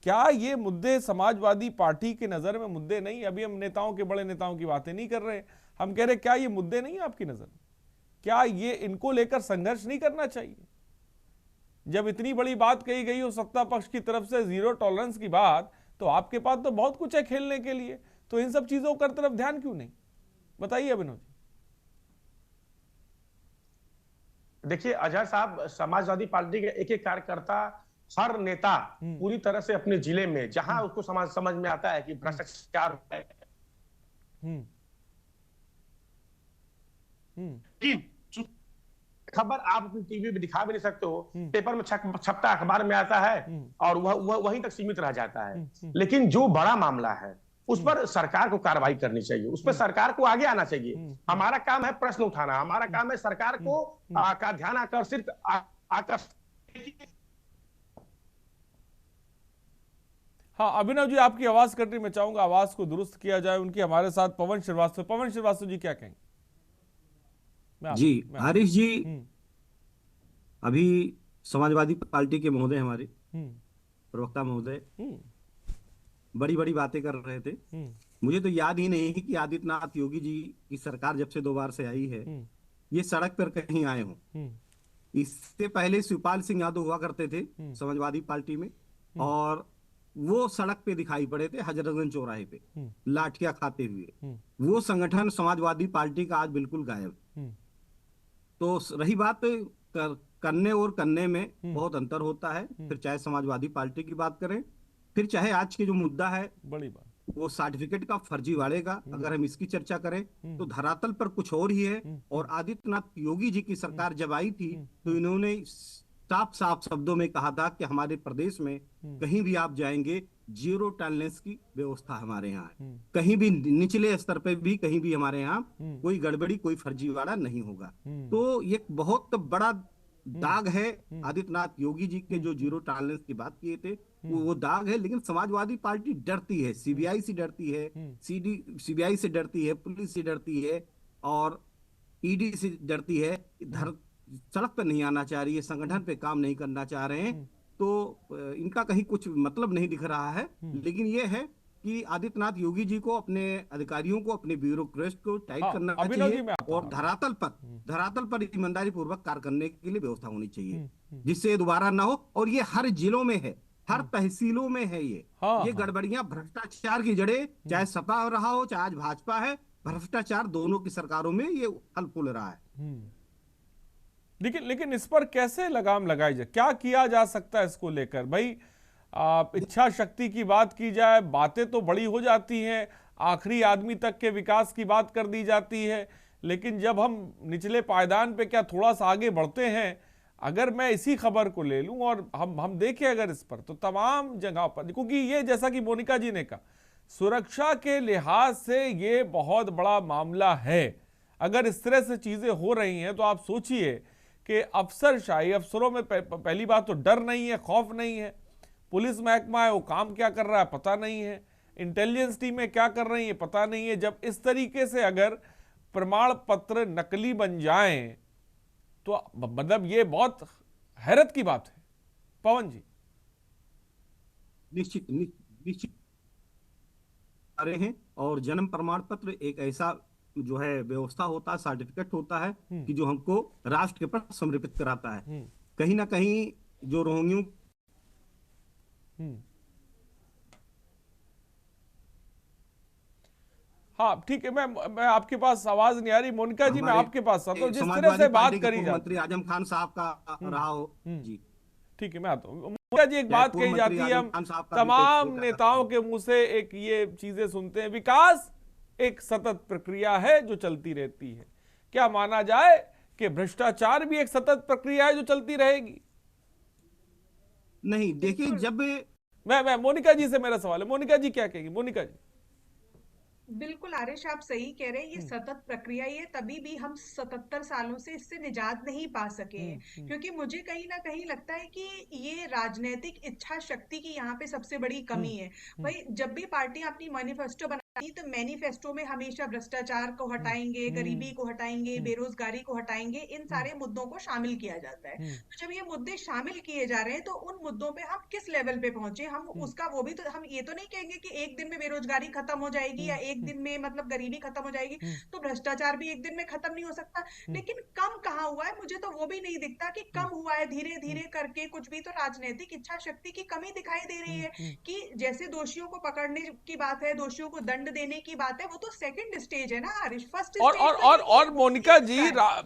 क्या ये मुद्दे समाजवादी पार्टी की नजर में मुद्दे नहीं? अभी हम नेताओं के, बड़े नेताओं की बातें नहीं कर रहे, हम कह रहे क्या ये मुद्दे नहीं है आपकी नजर में? क्या ये इनको लेकर संघर्ष नहीं करना चाहिए? जब इतनी बड़ी बात कही गई हो सत्ता पक्ष की तरफ से, जीरो टॉलरेंस की बात, तो आपके पास तो बहुत कुछ है खेलने के लिए, तो इन सब चीजों की तरफ ध्यान क्यों नहीं? बताइए अभिनव जी। देखिए अजहर साहब, समाजवादी पार्टी के एक एक कार्यकर्ता, हर नेता पूरी तरह से अपने जिले में जहां उसको समझ में आता है कि भ्रष्टाचार है, खबर आप अपनी टीवी पे दिखा भी नहीं सकते हो, पेपर में छपता, अखबार में आता है और वह वहीं तक सीमित रह जाता है। लेकिन जो बड़ा मामला है उस पर सरकार को कार्रवाई करनी चाहिए, उस पर सरकार को आगे आना चाहिए। हमारा काम है प्रश्न उठाना, हमारा काम है सरकार को का ध्यान आकर्षित। हाँ अभिनव जी, आपकी आवाज कट रही, मैं चाहूंगा आवाज को दुरुस्त किया जाए उनकी। हमारे साथ पवन श्रीवास्तव जी क्या कहेंगे? जी हरीश जी, अभी समाजवादी पार्टी के महोदय, हमारे प्रवक्ता महोदय बड़ी बड़ी बातें कर रहे थे। मुझे तो याद ही नहीं कि आदित्यनाथ योगी जी की सरकार जब से 2 बार से आई है, ये सड़क पर कहीं आए हों। इससे पहले शिवपाल सिंह यादव हुआ करते थे समाजवादी पार्टी में, और वो सड़क पे दिखाई पड़े थे हजरतगंज चौराहे पे लाठियां खाते हुए। वो संगठन समाजवादी पार्टी का आज बिल्कुल गायब। तो रही बात करने और करने में बहुत अंतर होता है। फिर चाहे समाजवादी पार्टी की बात करें, फिर चाहे आज के जो मुद्दा है बड़ी बात वो सर्टिफिकेट का फर्जीवाड़े का, अगर हम इसकी चर्चा करें तो धरातल पर कुछ और ही है। और आदित्यनाथ योगी जी की सरकार जब आई थी तो इन्होंने साफ साफ शब्दों में कहा था कि हमारे प्रदेश में कहीं भी आप जाएंगे जीरो टॉलरेंस की व्यवस्था हमारे यहाँ है, कहीं भी निचले स्तर पे भी कहीं भी हमारे यहाँ कोई गड़बड़ी, कोई फर्जीवाड़ा नहीं होगा। तो ये बहुत बड़ा दाग है आदित्यनाथ योगी जी के जो जीरो टॉलरेंस की बात किए थे, वो दाग है। लेकिन समाजवादी पार्टी डरती है, सीबीआई से डरती है, सीबीआई से डरती है, पुलिस से डरती है और ईडी से डरती है। सड़क पर नहीं आना चाह रही है, संगठन पे काम नहीं करना चाह रहे हैं, तो इनका कहीं कुछ मतलब नहीं दिख रहा है। लेकिन ये है कि आदित्यनाथ योगी जी को, अपने अधिकारियों को, अपने ब्यूरोक्रेट को टाइट करना चाहिए और धरातल पर ईमानदारी पूर्वक कार्य करने के लिए व्यवस्था होनी चाहिए, जिससे दोबारा ना हो। और ये हर जिलों में है, हर तहसीलों में है ये गड़बड़ियां, भ्रष्टाचार की जड़ें, चाहे सपा रहा हो चाहे आज भाजपा है, भ्रष्टाचार दोनों की सरकारों में ये फल फूल रहा है। लेकिन इस पर कैसे लगाम लगाई जाए? क्या किया जा सकता है इसको लेकर? भाई इच्छा शक्ति की बात की जाए, बातें तो बड़ी हो जाती हैं, आखिरी आदमी तक के विकास की बात कर दी जाती है, लेकिन जब हम निचले पायदान पे क्या थोड़ा सा आगे बढ़ते हैं, अगर मैं इसी खबर को ले लूं और हम देखें अगर इस पर, तो तमाम जगह पर, क्योंकि ये जैसा कि मोनिका जी ने कहा, सुरक्षा के लिहाज से ये बहुत बड़ा मामला है। अगर इस तरह से चीजें हो रही हैं तो आप सोचिए कि अफसरशाही, अफसरों में पहली बात तो डर नहीं है, खौफ नहीं है, पुलिस महकमा है वो काम क्या कर रहा है पता नहीं है, इंटेलिजेंस टीमें क्या कर रही है पता नहीं है। जब इस तरीके से अगर प्रमाण पत्र नकली बन जाएं तो मतलब ये बहुत हैरत की बात है। पवन जी। निश्चित आ रहे हैं, और जन्म प्रमाण पत्र एक ऐसा जो है व्यवस्था होता है, सर्टिफिकेट होता है कि जो हमको राष्ट्र के प्रति समर्पित कराता है। कहीं ना कहीं जो रोहिंग्यों हाँ ठीक है, मैं आपके पास आवाज नहीं आ रही, मोनिका जी मैं आपके पास आता हूँ। जिस तरह से बात करी जाती, मंत्री आजम खान साहब का रहा हो जी, ठीक है मैं आता हूँ। मोनिका जी एक बात कही जाती है, हम तमाम नेताओं के मुंह से एक ये चीजें सुनते हैं, विकास एक सतत प्रक्रिया है जो चलती रहती है। क्या माना जाए कि भ्रष्टाचार भी एक सतत प्रक्रिया है जो चलती रहेगी? नहीं, देखिए जब मैं मोनिका जी से मेरा सवाल है, मोनिका जी क्या कहेगी? मोनिका जी। बिल्कुल आरिश, आप सही कह रहे हैं, ये सतत प्रक्रिया ही है, तभी भी हम 77 सालों से इससे निजात नहीं पा सके हैं। क्योंकि मुझे कहीं ना कहीं लगता है कि ये राजनीतिक इच्छा शक्ति की यहाँ पे सबसे बड़ी कमी है। भाई जब भी पार्टियां अपनी मैनिफेस्टो नहीं तो मैनिफेस्टो में हमेशा भ्रष्टाचार को हटाएंगे, गरीबी को हटाएंगे, बेरोजगारी को हटाएंगे, इन सारे मुद्दों को शामिल किया जाता है। तो जब ये मुद्दे शामिल किए जा रहे हैं तो उन मुद्दों पे हम किस लेवल पे पहुंचे, हम उसका वो भी तो हम ये तो नहीं कहेंगे कि एक दिन में बेरोजगारी खत्म हो जाएगी या एक दिन में मतलब गरीबी खत्म हो जाएगी, तो भ्रष्टाचार भी एक दिन में खत्म नहीं हो सकता। लेकिन कम कहाँ हुआ है, मुझे तो वो भी नहीं दिखता कि कम हुआ है। धीरे धीरे करके कुछ भी तो राजनीतिक इच्छा शक्ति की कमी दिखाई दे रही है कि जैसे दोषियों को पकड़ने की बात है, दोषियों को दंड देने की बात है, वो तो सेकंड स्टेज है ना हरीश, फर्स्ट और मोनिका जी,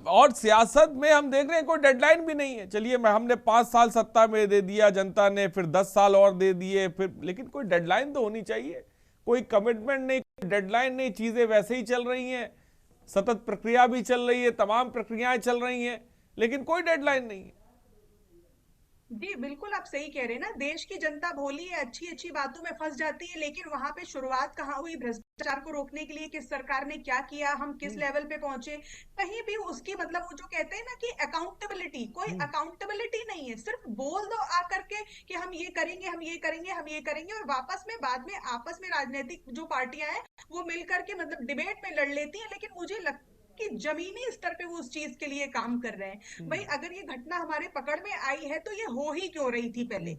और सियासत में हम देख रहे हैं कोई डेडलाइन भी नहीं है। चलिए हमने 5 साल सत्ता में दे दिया जनता ने, फिर 10 साल और दे दिए, फिर लेकिन कोई डेडलाइन तो होनी चाहिए, कोई कमिटमेंट नहीं, डेडलाइन नहीं, चीजें वैसे ही चल रही हैं, सतत प्रक्रिया भी चल रही है, तमाम प्रक्रियाएं चल रही हैं, लेकिन कोई डेडलाइन नहीं है। जी बिल्कुल, आप सही कह रहे हैं ना। देश की जनता भोली है, अच्छी अच्छी बातों में फंस जाती है, लेकिन वहां पे शुरुआत कहाँ हुई, भ्रष्टाचार को रोकने के लिए किस सरकार ने क्या किया, हम किस लेवल पे पहुंचे, कहीं भी उसकी मतलब वो जो कहते हैं ना कि अकाउंटेबिलिटी, कोई अकाउंटेबिलिटी नहीं है। सिर्फ बोल दो आकर के कि हम ये करेंगे, हम ये करेंगे, हम ये करेंगे, और वापस में बाद में आपस में राजनीतिक जो पार्टियां हैं वो मिलकर के मतलब डिबेट में लड़ लेती है, लेकिन मुझे लगता कि जमीनी स्तर पे वो उस चीज के लिए काम कर रहे हैं। भाई अगर ये घटना हमारे पकड़ में आई है तो ये हो ही क्यों रही थी पहले,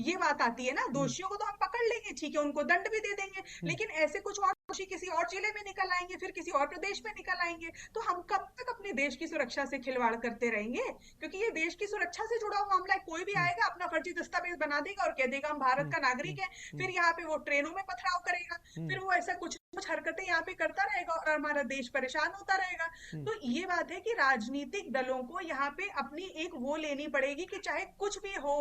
ये बात आती है ना। दोषियों को तो हम पकड़ लेंगे, ठीक है, उनको दंड भी दे देंगे, लेकिन ऐसे कुछ और दोषी किसी और जिले में निकल आएंगे, फिर किसी और प्रदेश में निकल आएंगे, तो हम कब तक अपने देश की सुरक्षा से खिलवाड़ करते रहेंगे? क्योंकि ये देश की सुरक्षा से जुड़ा हुआ मामला है। कोई भी आएगा अपना फर्जी दस्तावेज बना देगा और कह देगा हम भारत का नागरिक है, फिर यहाँ पे वो ट्रेनों में पथराव करेगा, फिर वो ऐसा कुछ हरकतें यहाँ पे करता रहेगा और हमारा देश परेशान होता रहेगा। तो ये बात है कि राजनीतिक दलों को यहाँ पे अपनी एक वो लेनी पड़ेगी कि चाहे कुछ भी हो,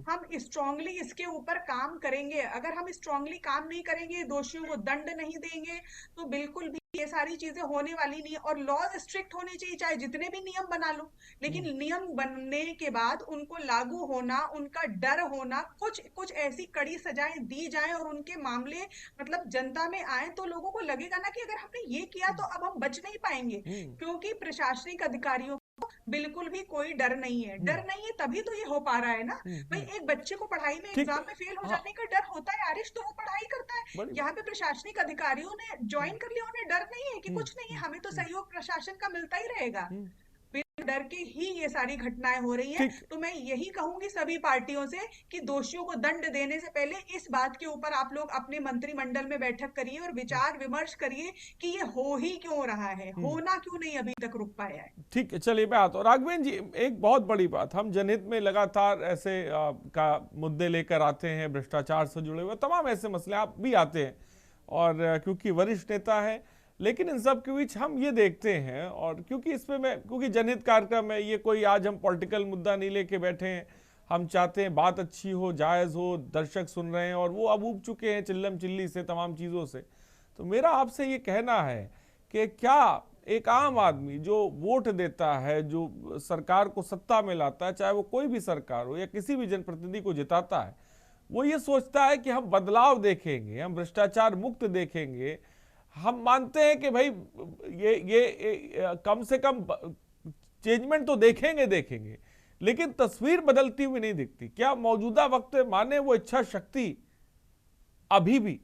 हम स्ट्रांगली इसके ऊपर काम करेंगे। अगर हम स्ट्रांगली काम नहीं करेंगे, दोषियों को दंड नहीं देंगे, तो बिल्कुल भी ये सारी चीजें होने वाली नहीं। और लॉज स्ट्रिक्ट होने चाहिए, चाहे जितने भी नियम बना लो, लेकिन नियम बनने के बाद उनको लागू होना, उनका डर होना, कुछ ऐसी कड़ी सजाएं दी जाए और उनके मामले मतलब जनता में आए, तो लोगों को लगेगा ना कि अगर हमने ये किया तो अब हम बच नहीं पाएंगे। क्योंकि प्रशासनिक अधिकारियों को बिल्कुल भी कोई डर नहीं है। डर नहीं है तभी तो ये हो पा रहा है ना। भाई एक बच्चे को पढ़ाई में एग्जाम में फेल हो जाने का डर होता है आरिश, तो वो पढ़ाई करता है। यहाँ पे प्रशासनिक अधिकारियों ने ज्वाइन कर लिया, उन्हें डर नहीं है कि कुछ नहीं है, हमें तो सहयोग प्रशासन का मिलता ही रहेगा। डर के ही ये सारी घटनाएं हो रही हैं। तो मैं यही कहूंगी सभी पार्टियों से कि दोषियों को दंड देने से पहले इस बात के ऊपर आप लोग अपने मंत्रिमंडल में बैठक करिए और विचार विमर्श करिए कि ये हो ही क्यों रहा है, होना क्यों नहीं अभी तक रुक पाया है। ठीक है, चलिए मैं आता हूँ। राघवेंद्र जी, एक बहुत बड़ी बात, हम जनहित में लगातार ऐसे का मुद्दे लेकर आते हैं, भ्रष्टाचार से जुड़े हुए तमाम ऐसे मसले आप भी आते हैं, और क्योंकि वरिष्ठ नेता है, लेकिन इन सब के बीच हम ये देखते हैं, और क्योंकि इसमें क्योंकि जनहित कार्यक्रम है, ये कोई आज हम पॉलिटिकल मुद्दा नहीं लेके बैठे हैं, हम चाहते हैं बात अच्छी हो, जायज़ हो, दर्शक सुन रहे हैं और वो अब ऊब चुके हैं चिल्लम चिल्ली से, तमाम चीज़ों से। तो मेरा आपसे ये कहना है कि क्या एक आम आदमी जो वोट देता है, जो सरकार को सत्ता में लाता है, चाहे वो कोई भी सरकार हो या किसी भी जनप्रतिनिधि को जिताता है, वो ये सोचता है कि हम बदलाव देखेंगे, हम भ्रष्टाचार मुक्त देखेंगे, हम मानते हैं कि भाई ये कम से कम चेंजमेंट तो देखेंगे, लेकिन तस्वीर बदलती हुई नहीं दिखती। क्या मौजूदा वक्त माने वो इच्छा शक्ति अभी भी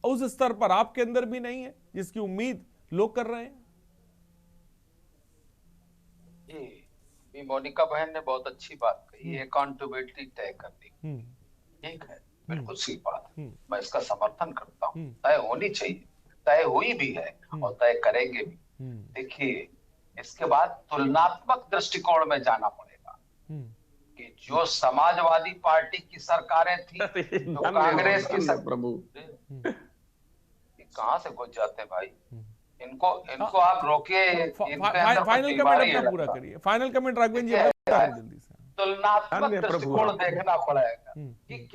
उस स्तर पर आपके अंदर भी नहीं है जिसकी उम्मीद लोग कर रहे हैं? जी, मोनिका बहन ने बहुत अच्छी बात कही, अकाउंटेबिलिटी तय करनी, ठीक है, बिल्कुल सही बात, मैं इसका समर्थन करता हूँ। तय होनी चाहिए, तय हुई भी है और तय करेंगे भी। देखिए, इसके बाद तुलनात्मक दृष्टिकोण में जाना पड़ेगा कि जो समाजवादी पार्टी की सरकारें थी, तो कांग्रेस की प्रभु कहां से घुस जाते हैं भाई, इनको आप रोकिए। फाइनल कमेंट अपना पूरा करिए, फाइनल कमेंट राघवेंद्र जी जल्दी से। तुलनात्मक दृष्टिकोण देखना पड़ेगा कि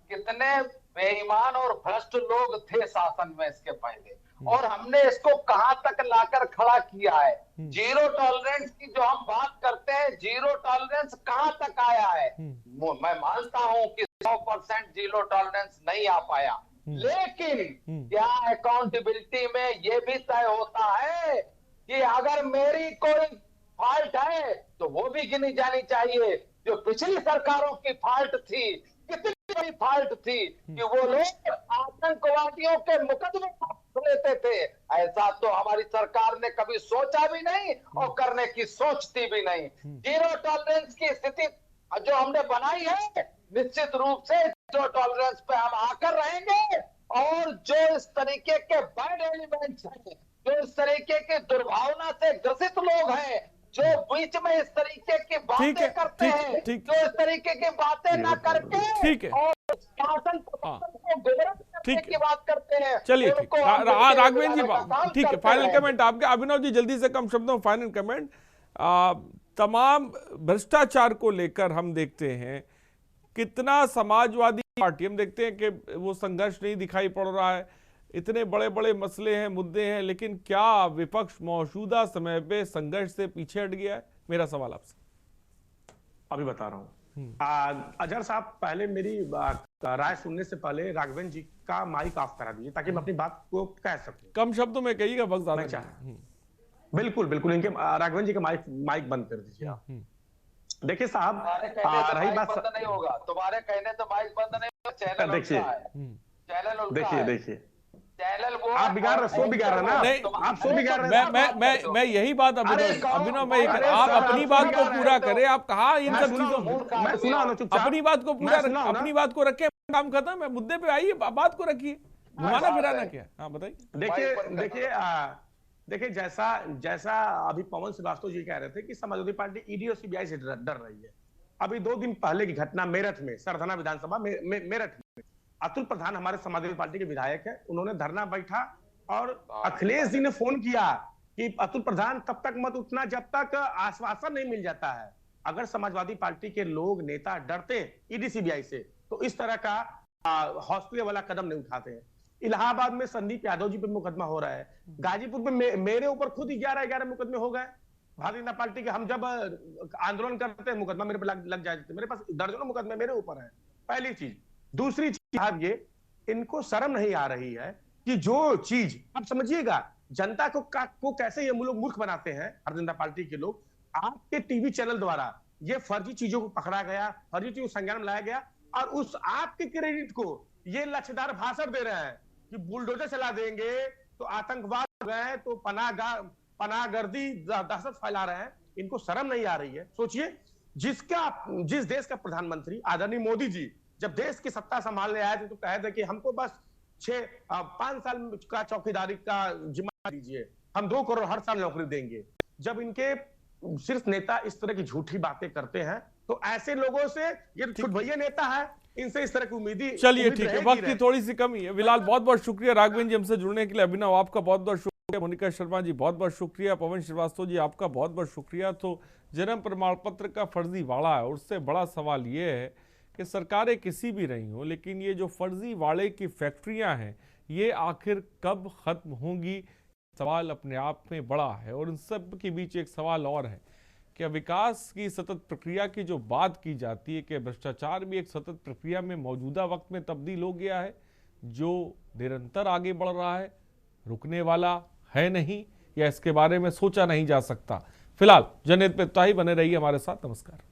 कितने बेईमान और भ्रष्ट लोग थे शासन में इसके पहले, और हमने इसको कहां तक लाकर खड़ा किया है। जीरो टॉलरेंस की जो हम बात करते हैं, जीरो टॉलरेंस कहां तक आया है? मैं मानता हूं कि 100% जीरो टॉलरेंस नहीं आ पाया, लेकिन क्या अकाउंटेबिलिटी में ये भी तय होता है कि अगर मेरी कोई फॉल्ट है तो वो भी गिनी जानी चाहिए। जो पिछली सरकारों की फॉल्ट थी, कितनी बड़ी फॉल्ट थी कि वो लोग आतंकवादियों के मुकदमे लेते थे। ऐसा तो हमारी सरकार ने कभी सोचा भी नहीं और करने की सोचती भी नहीं। जीरो टॉलरेंस की स्थिति जो हमने बनाई है, निश्चित रूप से जीरो टॉलरेंस पे हम आकर रहेंगे और जो इस तरीके के बैड एलिमेंट्स हैं, जो इस तरीके की दुर्भावना से ग्रसित लोग हैं, जो बीच में इस तरीके की बातें करते हैं, जो इस तरीके की बातें ना करके और शासन को गुमराह करने की बात करते हैं। चलिए ठीक, राघवेंद्र जी ठीक है, फाइनल कमेंट आपके। अभिनव जी जल्दी से, कम शब्दों में फाइनल कमेंट। तमाम भ्रष्टाचार को लेकर हम देखते हैं कितना समाजवादी पार्टी, हम देखते हैं कि वो संघर्ष नहीं दिखाई पड़ रहा है, इतने बड़े बड़े मसले हैं, मुद्दे हैं, लेकिन क्या विपक्ष मौजूदा समय पे संघर्ष से पीछे हट गया है? मेरा सवाल आपसे। अभी बता रहा हूँ। अजहर साहब, पहले मेरी राय सुनने से पहले राघवेंद्र जी का माइक ऑफ करा दीजिए ताकि मैं अपनी बात को कह सकूं। कम शब्दों में कहिएगा, वक्त ज्यादा। बिल्कुल बिल्कुल, इनके राघवेंद्र जी का माइक बंद कर दीजिए आप। देखिए साहब, रही बात बंद नहीं होगा, तुम्हारे कहने तो माइक बंद नहीं होगा। चैनल देखिए, देखिए चैनल वो आप बिगाड़ रहे, सो बिगाड़ रहे ना, नहीं, आप सो बिगाड़ रहे। मैं यही बात अभिनव में आप अपनी बात को पूरा करें। आप कहा इन सब चीजों, मैं सुना लो चुपचाप, अपनी बात को पूरा, अपनी बात को रखें, काम खत्म है, मुद्दे पे आइए, बात को रखिए, घुमाना फिराना क्या। हाँ बताइए। देखिए जैसा अभी पवन श्रीवास्तव जी कह रहे थे कि समाजवादी पार्टी ईडी और सीबीआई से डर रही है। अभी 2 दिन पहले की घटना मेरठ में, सरथाना विधानसभा मेरठ में अतुल प्रधान हमारे समाजवादी पार्टी के विधायक है, उन्होंने धरना बैठा और अखिलेश जी ने फोन किया कि अतुल प्रधान तब तक मत उठना जब तक आश्वासन नहीं मिल जाता है। अगर समाजवादी पार्टी के लोग, नेता डरते ईडी सीबीआई से तो इस तरह का हौसले वाला कदम नहीं उठाते हैं। इलाहाबाद में संदीप यादव जी पे मुकदमा हो रहा है, गाजीपुर में मेरे ऊपर खुद 11 मुकदमे हो गए भारतीय जनता पार्टी के। हम जब आंदोलन करते हैं मुकदमा मेरे पे लग जाते, मेरे पास दर्जनों मुकदमे मेरे ऊपर है। पहली चीज। दूसरी चीज, ये इनको शर्म नहीं आ रही है कि जो चीज, आप समझिएगा जनता को कैसे ये लोग मूर्ख बनाते हैं भारतीय जनता पार्टी के लोग। आपके टीवी चैनल द्वारा ये फर्जी चीजों को पकड़ा गया, फर्जी चीजों को संज्ञान में लाया गया और उस आपके क्रेडिट को ये लच्छेदार भाषण दे रहे हैं कि बुलडोजर चला देंगे तो आतंकवाद हो गए, तो पनाहगर्दी दहशत फैला रहे हैं। इनको शर्म नहीं आ रही है। सोचिए, जिस देश का प्रधानमंत्री आदरणीय मोदी जी जब देश की सत्ता संभालने आए थे तो कहे थे कि हमको बस 5 साल का चौकीदारी का जिम्मा दीजिए, हम 2 करोड़ हर साल नौकरी देंगे। जब इनके शीर्ष नेता इस तरह की झूठी बातें करते हैं तो ऐसे लोगों से, ये छुटभैया नेता है, इनसे इस तरह की उम्मीद। चलिए ठीक है, वक्त की थोड़ी सी कमी है। फिलहाल बहुत बहुत शुक्रिया राघवेंद्र जी हमसे जुड़ने के लिए। अभिनव आपका बहुत बहुत शुक्रिया, मोनिका शर्मा जी बहुत बहुत शुक्रिया, पवन श्रीवास्तव जी आपका बहुत बहुत शुक्रिया। तो जन्म प्रमाण पत्र का फर्जीवाड़ा है, उससे बड़ा सवाल ये है कि सरकारें किसी भी रही हो, लेकिन ये जो फर्जीवाड़े की फैक्ट्रियां हैं ये आखिर कब खत्म होंगी, सवाल अपने आप में बड़ा है। और इन सब के बीच एक सवाल और है कि विकास की सतत प्रक्रिया की जो बात की जाती है कि भ्रष्टाचार भी एक सतत प्रक्रिया में मौजूदा वक्त में तब्दील हो गया है, जो निरंतर आगे बढ़ रहा है, रुकने वाला है नहीं, या इसके बारे में सोचा नहीं जा सकता। फिलहाल जनहित पे इतना ही, बने रहिए हमारे साथ। नमस्कार।